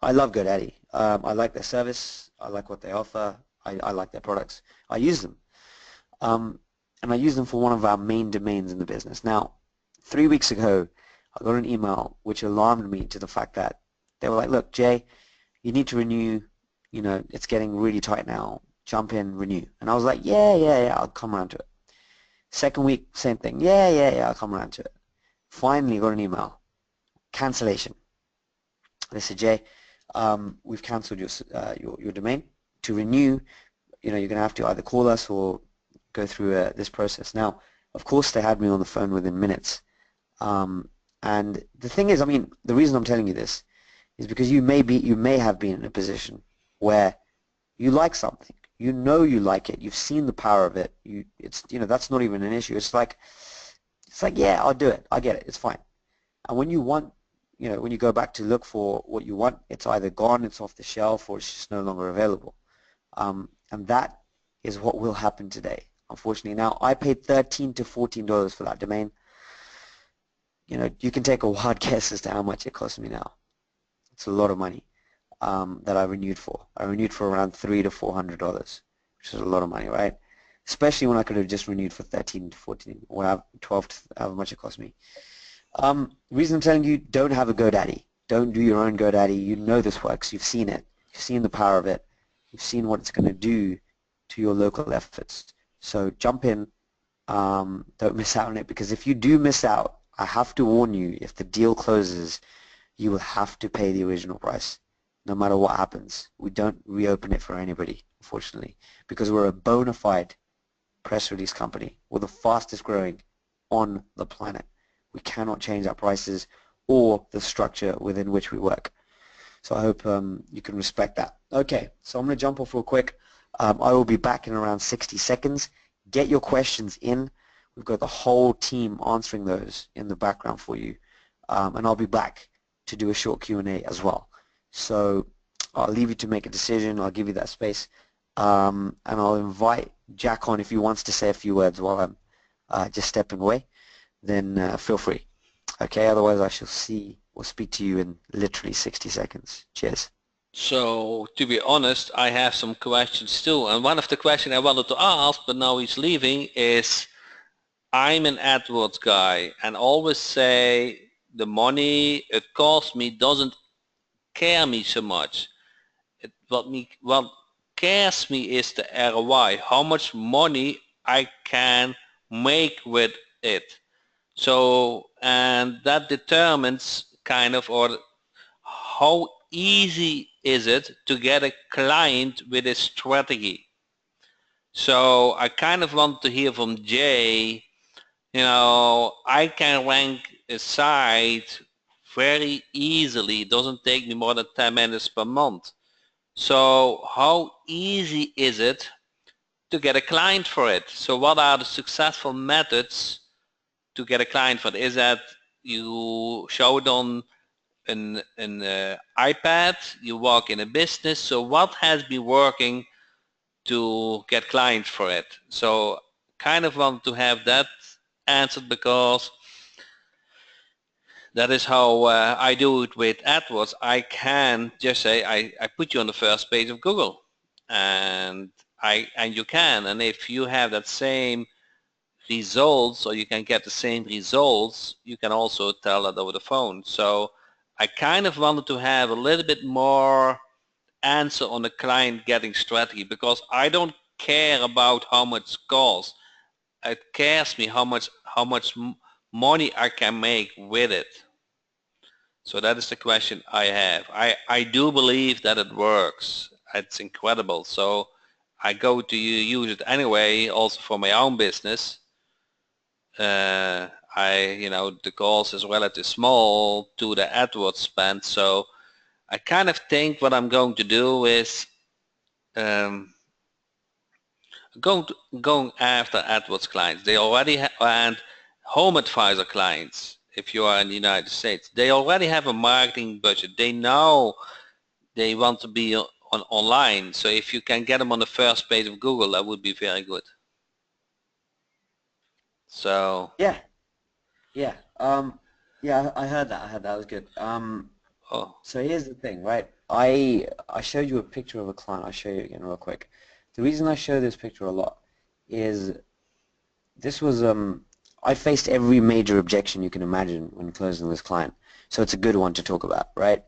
I love GoDaddy. I like their service. I like what they offer. I like their products. I use them. And I use them for one of our main domains in the business. Now, 3 weeks ago, I got an email which alarmed me to the fact that they were like, look, Jay, you need to renew. You know, it's getting really tight now. Jump in, renew. And I was like, yeah, I'll come around to it. Second week, same thing. Yeah, I'll come around to it. Finally got an email. Cancellation. They said, Jay, we've cancelled your domain. To renew, you know, you're going to have to either call us or go through this process. Now, of course, they had me on the phone within minutes. And the thing is, I mean, the reason I'm telling you this is because you may have been in a position where you like something, you know you like it, you've seen the power of it. That's not even an issue. It's like, yeah, I'll do it. I get it. It's fine. And when you want, when you go back to look for what you want, it's either gone, it's off the shelf, or it's just no longer available. And that is what will happen today, unfortunately. Now, I paid $13 to $14 for that domain. You can take a wild guess as to how much it cost me now. It's a lot of money that I renewed for. I renewed for around $300 to $400, which is a lot of money, right? Especially when I could have just renewed for 13 to 14 or 12 to however much it cost me. The reason I'm telling you, don't have a GoDaddy. Don't do your own GoDaddy. You know this works. You've seen it. You've seen the power of it. You've seen what it's going to do to your local efforts. So jump in. Don't miss out on it, because if you do miss out, I have to warn you, if the deal closes, you will have to pay the original price, no matter what happens. We don't reopen it for anybody, unfortunately, because we're a bona fide press release company. We're the fastest growing on the planet. We cannot change our prices or the structure within which we work. So I hope you can respect that. Okay, so I'm going to jump off real quick. I will be back in around 60 seconds. Get your questions in. We've got the whole team answering those in the background for you. And I'll be back to do a short Q&A as well. So I'll leave you to make a decision. I'll give you that space. And I'll invite Jack on if he wants to say a few words while I'm just stepping away. Then feel free. Okay, otherwise I shall see or speak to you in literally 60 seconds. Cheers. So, to be honest, I have some questions too. And one of the questions I wanted to ask, but now he's leaving, is I'm an AdWords guy and always say the money it costs me doesn't care me so much. What cares me is the ROI, how much money I can make with it. So, and that determines kind of, or how easy is it to get a client with a strategy. So I kind of want to hear from Jay, I can rank a site very easily. It doesn't take me more than 10 minutes per month. So how easy is it to get a client for it? So what are the successful methods to get a client for it? Is that you show it on an iPad, you work in a business? So what has been working to get clients for it? So kind of want to have that answered, because that is how I do it with AdWords. I can just say I put you on the first page of Google, and you can, and if you have that same results, or you can get the same results, you can also tell that over the phone. So I kind of wanted to have a little bit more answer on the client getting strategy, because I don't care about how much it costs. It cares me how much money I can make with it. So that is the question I have. I do believe that it works. It's incredible. So I go to use it anyway, also for my own business. The cost is relatively small to the AdWords spend. So I kind of think what I'm going to do is um, going after AdWords clients. They already and Home Advisor clients. if you are in the United States. They already have a marketing budget. They know they want to be online. So if you can get them on the first page of Google, that would be very good. So, Yeah, yeah. Yeah, I heard that. I heard that was good. oh, So here's the thing, right? I showed you a picture of a client. I'll show you again real quick. The reason I show this picture a lot is this was I faced every major objection you can imagine when closing this client. So it's a good one to talk about, right?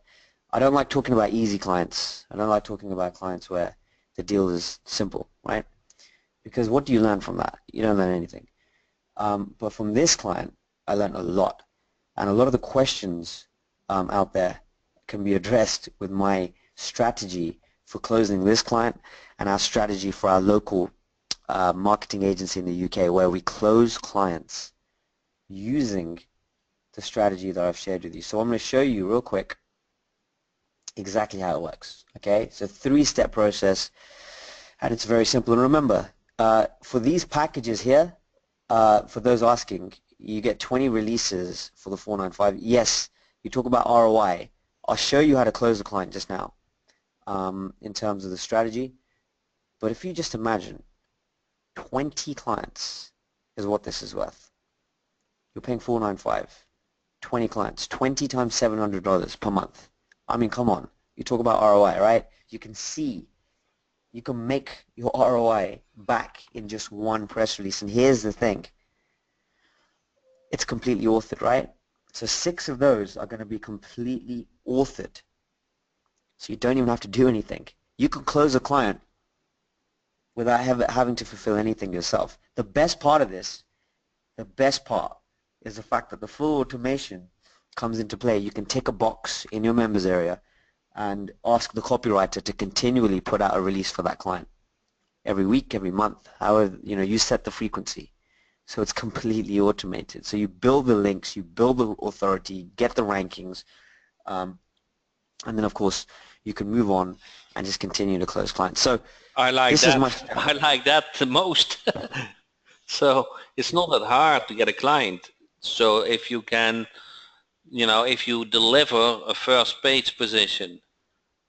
I don't like talking about easy clients. I don't like talking about clients where the deal is simple, right? Because what do you learn from that? You don't learn anything. But from this client, I learned a lot. And a lot of the questions out there can be addressed with my strategy for closing this client and our strategy for our local marketing agency in the UK, where we close clients using the strategy that I've shared with you. So I'm going to show you real quick exactly how it works. Okay, so three-step process, and it's very simple. And remember, for these packages here, for those asking, you get 20 releases for the 495. Yes, you talk about ROI. I'll show you how to close a client just now in terms of the strategy. But if you just imagine 20 clients is what this is worth. You're paying 495, 20 clients, 20 times $700 per month. I mean, come on. You talk about ROI, right? You can see, you can make your ROI back in just one press release. And here's the thing. It's completely authored, right? So 6 of those are going to be completely authored. So you don't even have to do anything. You can close a client without having to fulfill anything yourself. The best part of this, the best part is the fact that the full automation comes into play. You can tick a box in your members area and ask the copywriter to continually put out a release for that client every week, every month, however, you set the frequency. So it's completely automated. So you build the links, you build the authority, get the rankings, and then of course you can move on and just continue to close clients. So I like this is that. my I strategy. like that the most. So it's not that hard to get a client. So if you can, if you deliver a first page position,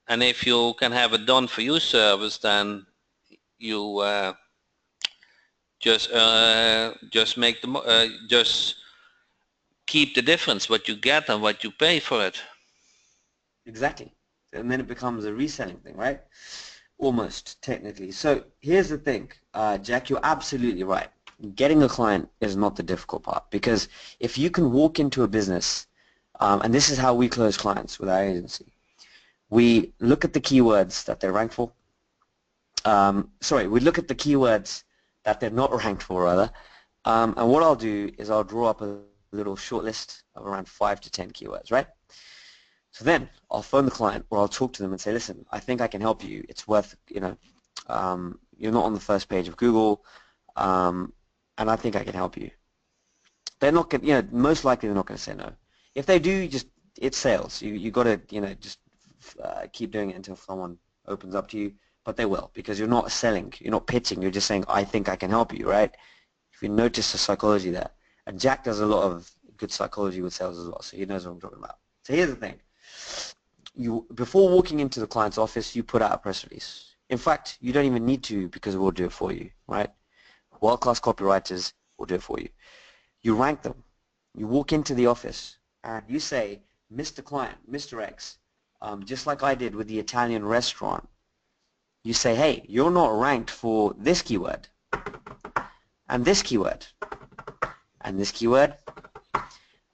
and if you can have a done for you service, then you just make just keep the difference what you get and what you pay for it. Exactly. And then it becomes a reselling thing, right? Almost, technically. So here's the thing, Jack, you're absolutely right. Getting a client is not the difficult part, because if you can walk into a business, and this is how we close clients with our agency. We look at the keywords that they're ranked for. Sorry, we look at the keywords that they're not ranked for, rather. And what I'll do is I'll draw up a little short list of around 5 to 10 keywords, right? So then I'll phone the client, or I'll talk to them and say, listen, I think I can help you. It's worth, you're not on the first page of Google, and I think I can help you. They're not going, most likely they're not going to say no. If they do, just it's sales. You got to, just keep doing it until someone opens up to you. But they will, because you're not selling, you're not pitching. You're just saying, I think I can help you, right? If you notice the psychology there, and Jack does a lot of good psychology with sales as well, so he knows what I'm talking about. So here's the thing. Before walking into the client's office, you put out a press release. In fact, you don't even need to, because we'll do it for you, right? World-class copywriters will do it for you. You rank them. You walk into the office and you say, Mr. Client, Mr. X, just like I did with the Italian restaurant, you say, hey, you're not ranked for this keyword and this keyword and this keyword.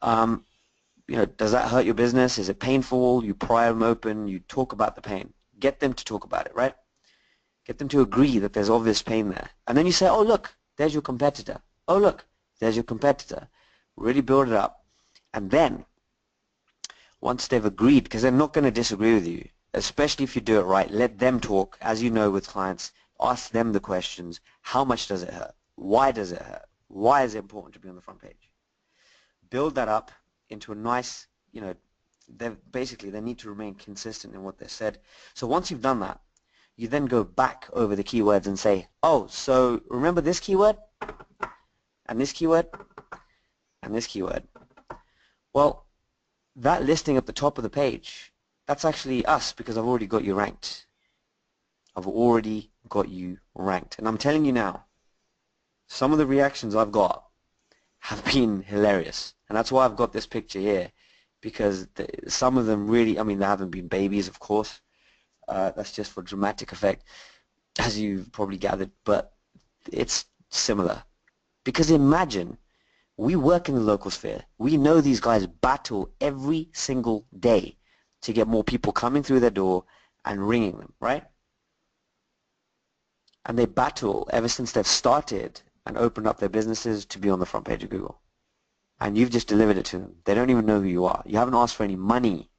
Does that hurt your business? Is it painful? You pry them open, you talk about the pain. Get them to talk about it, right? Get them to agree that there's obvious pain there. And then you say, oh, look, there's your competitor. Oh, look, there's your competitor. Really build it up. And then, once they've agreed, because they're not going to disagree with you, especially if you do it right, let them talk. As you know with clients, ask them the questions. How much does it hurt? Why does it hurt? Why is it important to be on the front page? Build that up into a nice, they need to remain consistent in what they said. So once you've done that, you then go back over the keywords and say, oh, so remember this keyword and this keyword and this keyword. Well, that listing at the top of the page, that's actually us because I've already got you ranked. I've already got you ranked. And I'm telling you now, some of the reactions I've got have been hilarious. And that's why I've got this picture here, because some of them really, I mean, they haven't been babies, of course. That's just for dramatic effect, as you've probably gathered, but it's similar. Because imagine, we work in the local sphere. We know these guys battle every single day to get more people coming through their door and ringing them, right? And they battle ever since they've started and opened up their businesses to be on the front page of Google. And you've just delivered it to them. They don't even know who you are. You haven't asked for any money.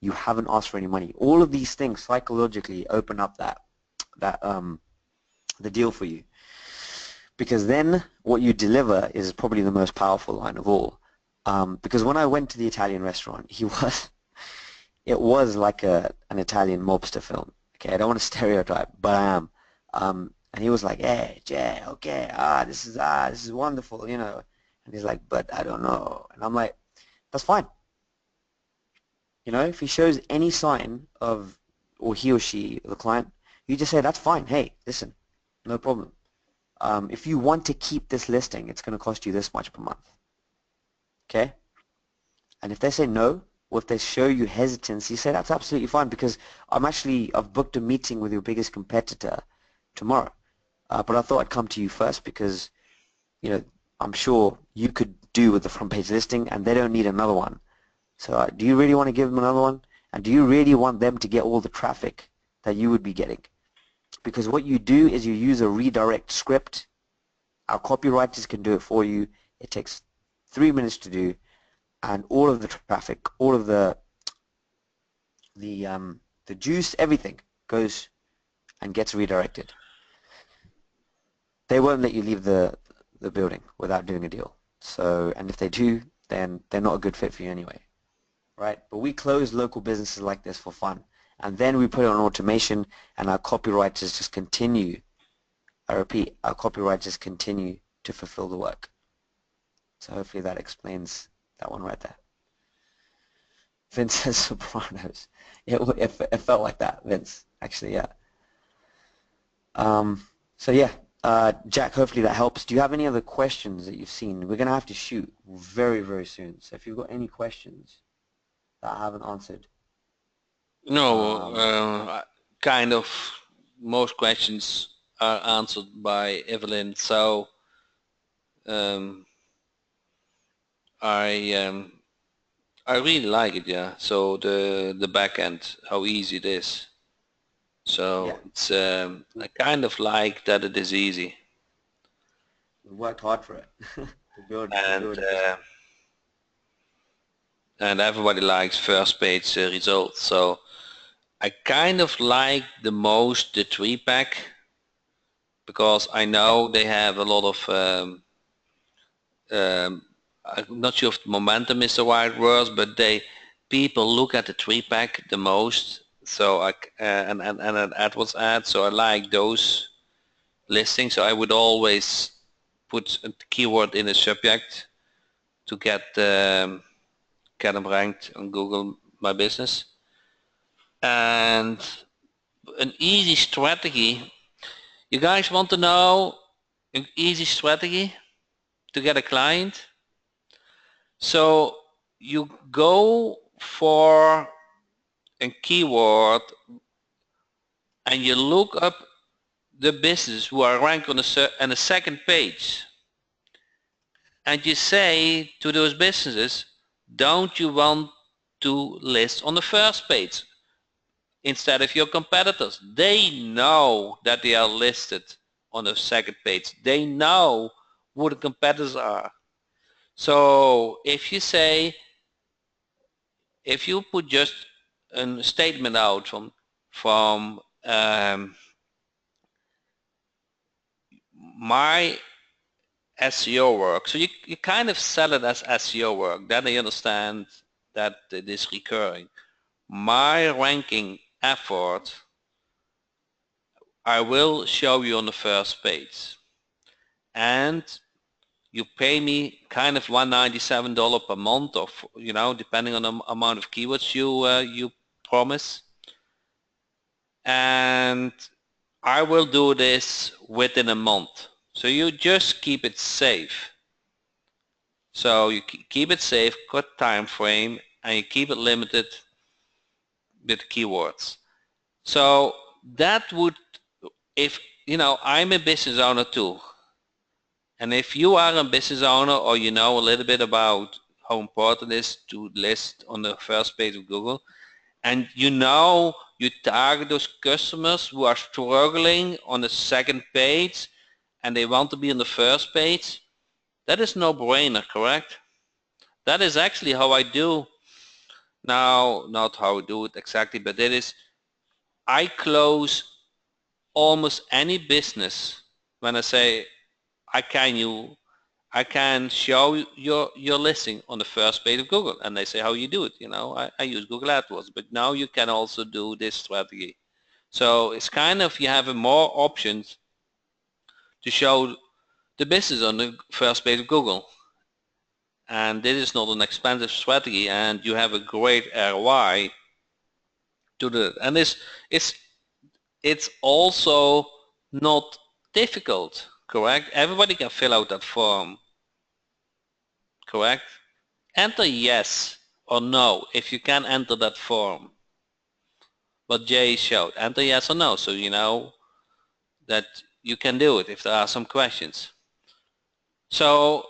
You haven't asked for any money. All of these things psychologically open up the deal for you. Because then what you deliver is probably the most powerful line of all. Because when I went to the Italian restaurant, it was like an Italian mobster film. Okay, I don't want to stereotype, but I am. And he was like, "Hey, Jay, okay, this is wonderful, you know." And he's like, "But I don't know." And I'm like, "That's fine." You know, if he shows any sign of, or he or she, the client, you just say, "That's fine. Hey, listen, no problem. If you want to keep this listing, it's going to cost you this much per month." Okay? And if they say no, or if they show you hesitance, you say, "That's absolutely fine because I've booked a meeting with your biggest competitor tomorrow. But I thought I'd come to you first because, you know, I'm sure you could do with the front page listing and they don't need another one. So do you really want to give them another one? And do you really want them to get all the traffic that you would be getting?" Because what you do is you use a redirect script. Our copywriters can do it for you. It takes 3 minutes to do, and all of the traffic, all of the juice, everything goes and gets redirected. They won't let you leave the building without doing a deal. So, and if they do, then they're not a good fit for you anyway, right? But we close local businesses like this for fun, and then we put it on automation, and our copywriters just continue. I repeat, our copywriters continue to fulfill the work. So hopefully that explains that one right there. Vince says Sopranos. It felt like that, Vince. Actually, yeah. So yeah, Jack, hopefully that helps. Do you have any other questions that you've seen? We're going to have to shoot very, very soon. So if you've got any questions that I haven't answered. No, Um, kind of most questions are answered by Evelyn. So um, I um, I really like it. Yeah. So the back end, how easy it is. yeah, So it's I kind of like that it is easy, we worked hard for it to and build a business. and everybody likes first page results. So I kind of like the most the three pack because I Yeah, know they have a lot of um, I'm not sure if momentum is the right word, but people look at the three pack the most. So and an AdWords ad. So I like those listings. So I would always put a keyword in the subject to get them ranked on Google My Business. And an easy strategy. You guys want to know an easy strategy to get a client? So you go for a keyword and you look up the business who are ranked on the second page, and you say to those businesses, don't you want to list on the first page instead of your competitors? They know that they are listed on the second page. They know who the competitors are. So if you put just a statement out from my SEO work, so you kind of sell it as SEO work, then they understand that it is recurring. My ranking effort, I will show you on the first page. And you pay me kind of $197 per month, or depending on the amount of keywords you promise, and I will do this within a month. So you just keep it safe. So you keep it safe, cut time frame, and you keep it limited with keywords. So that would, if I'm a business owner too, and if you are a business owner or you know a little bit about how important it is to list on the first page of Google, and you target those customers who are struggling on the second page and they want to be on the first page, that is no-brainer, correct? That is actually how I do now, not how I do it exactly, but it is, I close almost any business when I say I can show your listing on the first page of Google, and they say how you do it. I use Google AdWords, but now you can also do this strategy. So it's kind of, you have more options to show the business on the first page of Google, and this is not an expensive strategy, and you have a great ROI to do it. And it's also not difficult, correct? Everybody can fill out that form, correct? Enter yes or no if you can enter that form. What Jay showed, enter yes or no, so you know that you can do it if there are some questions. So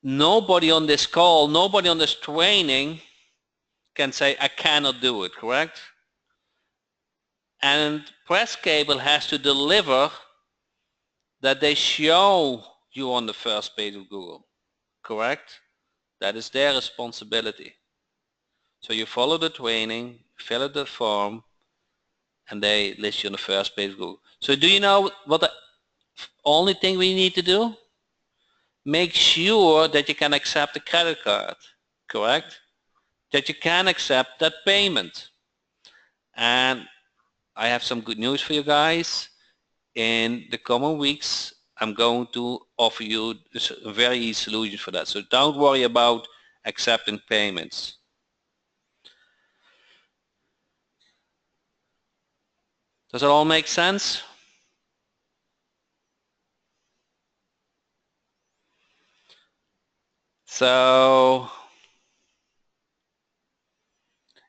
nobody on this call, nobody on this training can say I cannot do it, correct? And Press Cable has to deliver that they show you on the first page of Google, correct? That is their responsibility. So you follow the training, fill out the form, and they list you on the first page of Google. So do you know what the only thing we need to do? Make sure that you can accept a credit card, correct? That you can accept that payment. And I have some good news for you guys. In the coming weeks, I'm going to offer you a very easy solution for that. So don't worry about accepting payments. Does it all make sense? So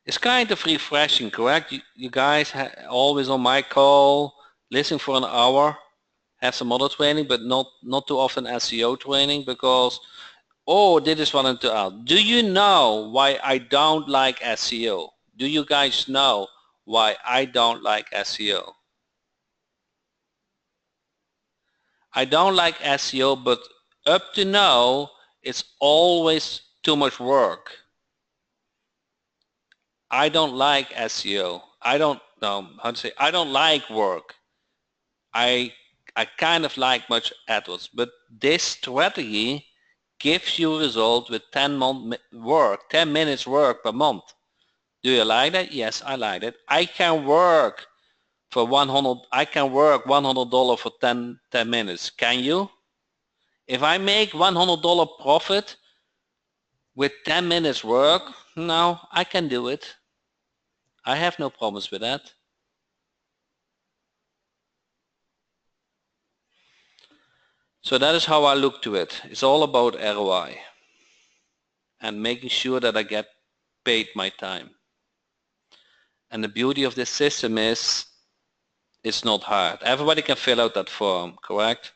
it's kind of refreshing, correct? You guys always on my call, listen for an hour, have some other training, but not too often SEO training, because, oh, this is what I'm to ask. Do you know why I don't like SEO? Do you guys know why I don't like SEO? I don't like SEO, but up to now, it's always too much work. I don't like SEO. I don't know how to say. I don't like work. I kind of like much AdWords, but this strategy gives you a result with 10 minutes work per month. Do you like that? Yes, I like it. I can work for $100 for 10 minutes. Can you? If I make $100 profit with 10 minutes work, no, I can do it. I have no problems with that. So that is how I look to it. It's all about ROI and making sure that I get paid my time. And the beauty of this system is it's not hard. Everybody can fill out that form, correct?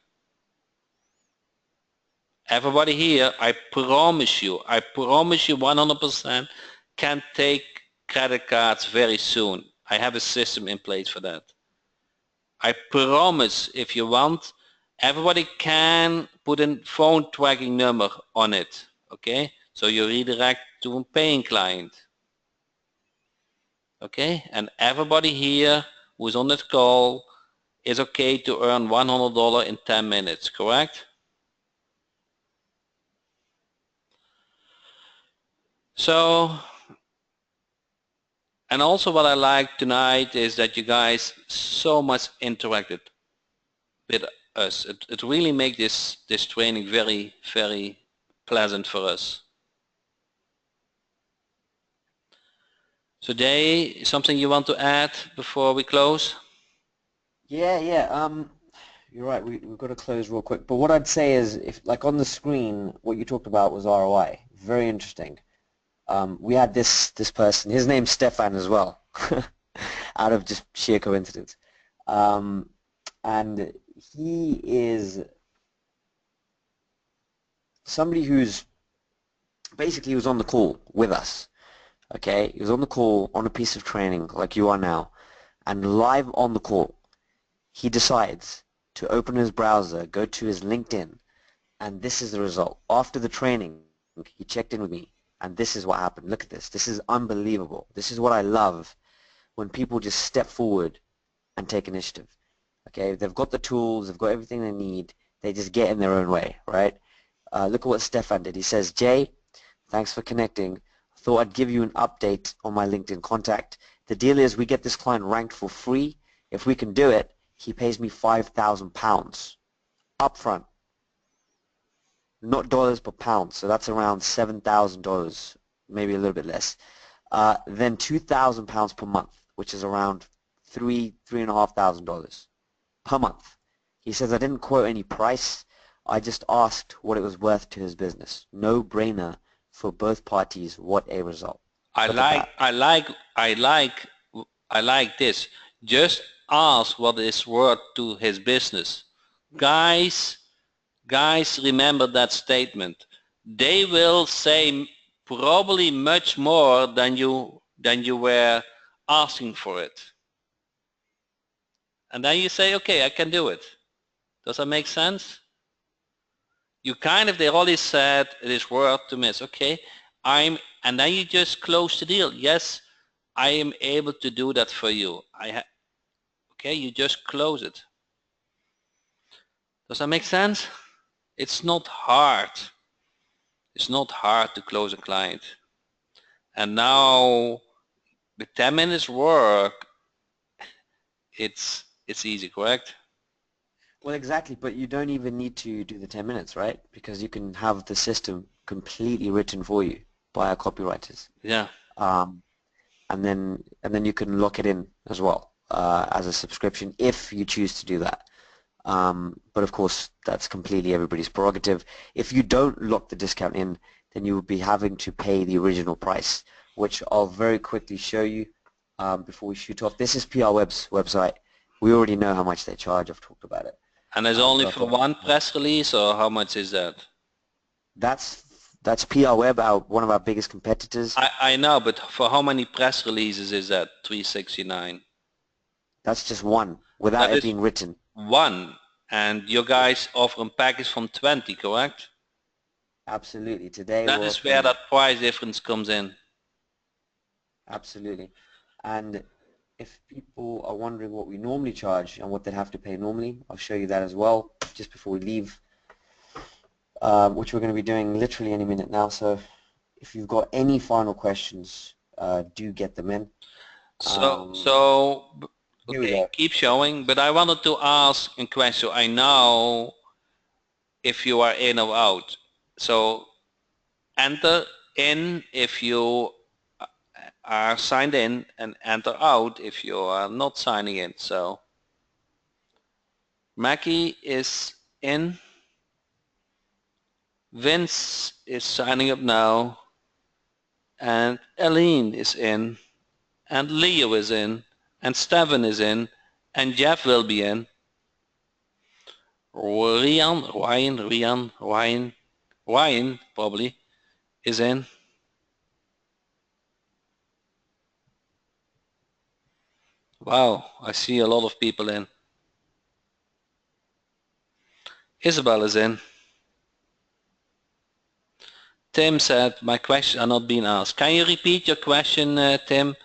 Everybody here, I promise you 100% can take credit cards very soon. I have a system in place for that. I promise, if you want, everybody can put a phone tracking number on it, okay? So you redirect to a paying client, okay? And everybody here who's on this call is okay to earn $100 in 10 minutes, correct? So, and also what I like tonight is that you guys so much interacted with us. It really makes this training very, very pleasant for us. So Jay, something you want to add before we close? Yeah. You're right. We've got to close real quick. But what I'd say is, if like on the screen, what you talked about was ROI. Very interesting. We had this person. His name's Stefan as well, out of just sheer coincidence. Um, and he is somebody who's basically was on the call with us. Okay, he was on the call on a piece of training like you are now, and live on the call, he decides to open his browser, go to his LinkedIn, and this is the result. After the training, he checked in with me, and this is what happened. Look at this. This is unbelievable. This is what I love when people just step forward and take initiative. Okay, they've got the tools, they've got everything they need, they just get in their own way, right? Look at what Stefan did. He says, Jay, thanks for connecting. Thought I'd give you an update on my LinkedIn contact. The deal is we get this client ranked for free. If we can do it, he pays me £5,000 upfront, not dollars but pounds. So that's around $7,000, maybe a little bit less. Then £2,000 per month, which is around $3,500 per month. He says I didn't quote any price. I just asked what it was worth to his business. No brainer for both parties. What a result. I Look at like, that. I like, I like, I like this. Just ask what is worth to his business. Guys, remember that statement. They will say probably much more than you were asking for it. And then you say, okay, I can do it. Does that make sense? You kind of, they already said it is worth to miss. Okay, and then you just close the deal. Yes, I am able to do that for you. Okay, you just close it. Does that make sense? It's not hard. It's not hard to close a client. And now with 10 minutes work, it's easy, correct? Well, exactly, but you don't even need to do the 10 minutes, right? Because you can have the system completely written for you by our copywriters. Yeah. Um, and then you can lock it in as well as a subscription if you choose to do that. But of course, that's completely everybody's prerogative. If you don't lock the discount in, then you will be having to pay the original price, which I'll very quickly show you before we shoot off. This is PR Web's website. We already know how much they charge. I've talked about it. And it's only But I've for got one press release, or how much is that? that's that's PR Web, one of our biggest competitors. I know, but for how many press releases is that? 369. That's just one without That it is being written. one. And you Yeah, guys offer a package from 20, correct? absolutely. Today That we're is where offering that price difference comes in. absolutely. And if people are wondering what we normally charge and what they'd have to pay normally, I'll show you that as well just before we leave, which we're going to be doing literally any minute now. So if you've got any final questions, do get them in. So, Here we okay, go. keep showing, but I wanted to ask a question. I know if you are in or out. So enter in if you are signed in and enter out if you are not signing in. So Mackie is in. Vince is signing up now. And Aline is in. And Leo is in. And Steven is in. And Jeff will be in. Ryan probably is in. Wow, I see a lot of people in. Isabel is in. Tim said, my questions are not being asked. Can you repeat your question, Tim?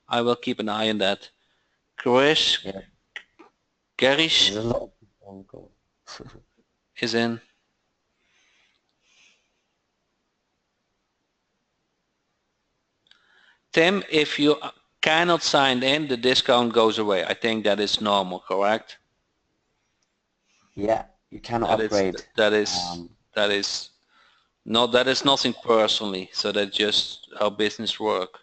I will keep an eye on that. Chris Yeah, Garish there's a lot of people on call. is in. Tim, if you cannot sign in, the discount goes away. I think that is normal, correct? Yeah, you cannot That is upgrade. that is Um, that is no, that is nothing personally. So that's just how business work.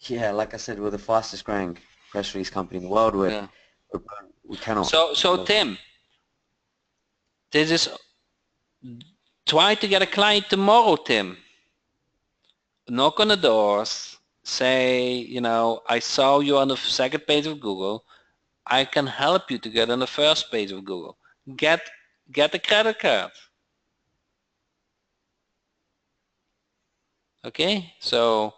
yeah, like I said, we're the fastest growing press release company in the world. Yeah. We're we cannot So kind of. Tim, this is try to get a client tomorrow, Tim. Knock on the doors. Say, I saw you on the second page of Google. I can help you to get on the first page of Google. Get get a credit card. Okay? So,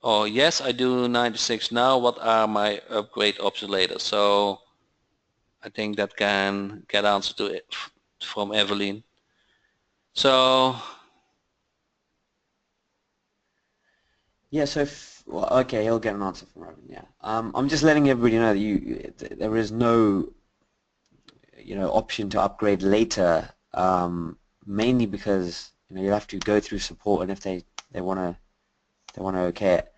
oh yes, I do 96 now. What are my upgrade options later? So I think that can get answer to it from Evelyn. So, Yeah, so if, well, okay, he'll get an answer from Robin. Yeah. I'm just letting everybody know that there is no, option to upgrade later. Mainly because you have to go through support, and if they want to okay it.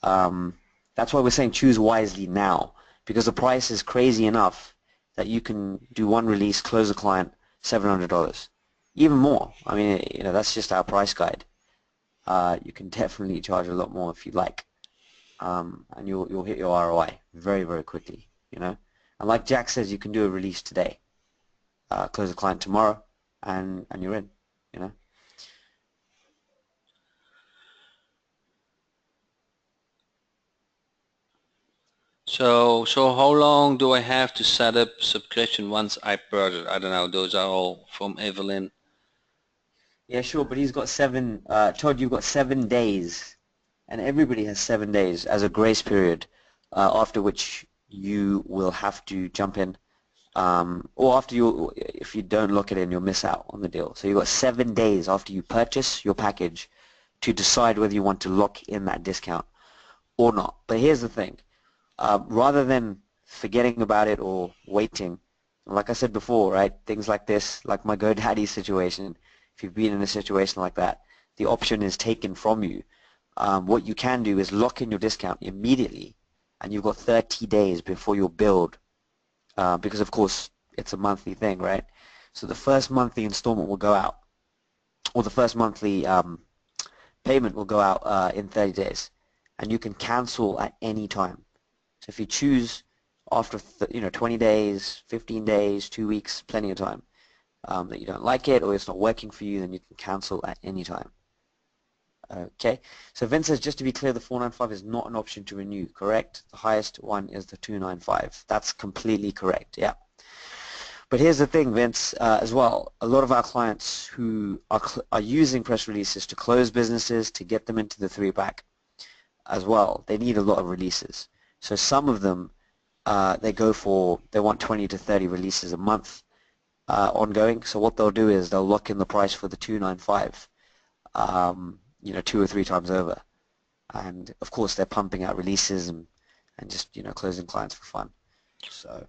Um, that's why we're saying choose wisely now, because the price is crazy enough that you can do one release, close a client, $700, even more. I mean, that's just our price guide. You can definitely charge a lot more if you like, and you'll hit your ROI very, very quickly. And like Jack says, you can do a release today, close a client tomorrow, and you're in. You know. so how long do I have to set up subscription once I purchase? I don't know. Those are all from Evelyn. Yeah, sure, but he's got Todd, you've got 7 days, and everybody has 7 days as a grace period, after which you will have to jump in, or after if you don't lock it in, you'll miss out on the deal. So you've got 7 days after you purchase your package to decide whether you want to lock in that discount or not. But here's the thing, rather than forgetting about it or waiting, like I said before, right, things like this, like my GoDaddy situation, if you've been in a situation like that, the option is taken from you. What you can do is lock in your discount immediately, and you've got 30 days before your build, because of course it's a monthly thing, right? So the first monthly installment will go out, or the first monthly payment will go out in 30 days, and you can cancel at any time. So if you choose after 20 days, 15 days, 2 weeks, plenty of time, that you don't like it or it's not working for you, then you can cancel at any time. Okay, so Vince says, just to be clear, the 495 is not an option to renew, correct? The highest one is the 295. That's completely correct, yeah. But here's the thing, Vince, as well. A lot of our clients who are using press releases to close businesses, to get them into the 3-pack as well, they need a lot of releases. So some of them, they want 20 to 30 releases a month, ongoing. So what they'll do is they'll lock in the price for the 295, 2 or 3 times over. And of course they're pumping out releases and just, closing clients for fun. So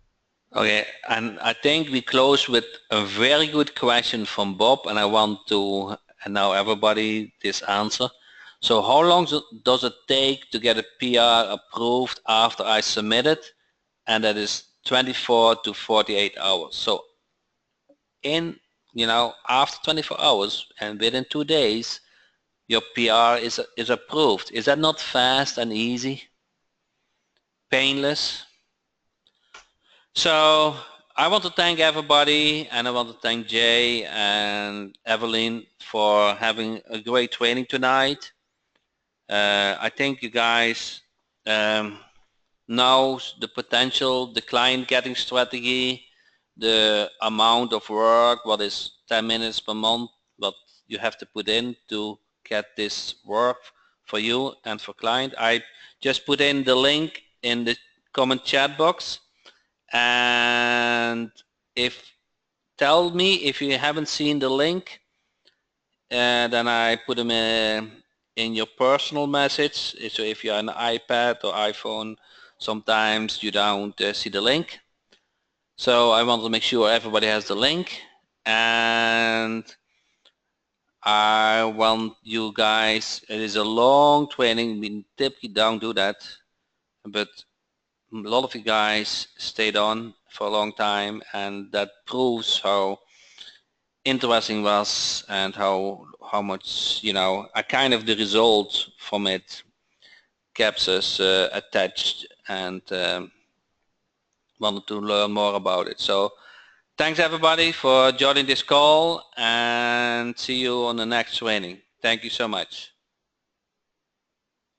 Okay, and I think we close with a very good question from Bob, and I want to now everybody this answer. So how long does it take to get a PR approved after I submit it? And that is 24 to 48 hours. So in, after 24 hours and within 2 days, your PR is approved. Is that not fast and easy? Painless? So I want to thank everybody, and I want to thank Jay and Evelyn for having a great training tonight. I think you guys know the potential, the client getting strategy, the amount of work, what is 10 minutes per month, what you have to put in to get this work for you and for client. I just put in the link in the comment chat box, and if tell me if you haven't seen the link, then I put them in your personal message. So if you're on an iPad or iPhone, sometimes you don't see the link. So I want to make sure everybody has the link, and I want you guys, it is a long training, we typically don't do that, but a lot of you guys stayed on for a long time, and that proves how interesting was and how much, you know, a kind of the result from it kept us attached and wanted to learn more about it. So thanks everybody for joining this call, and see you on the next training. Thank you so much.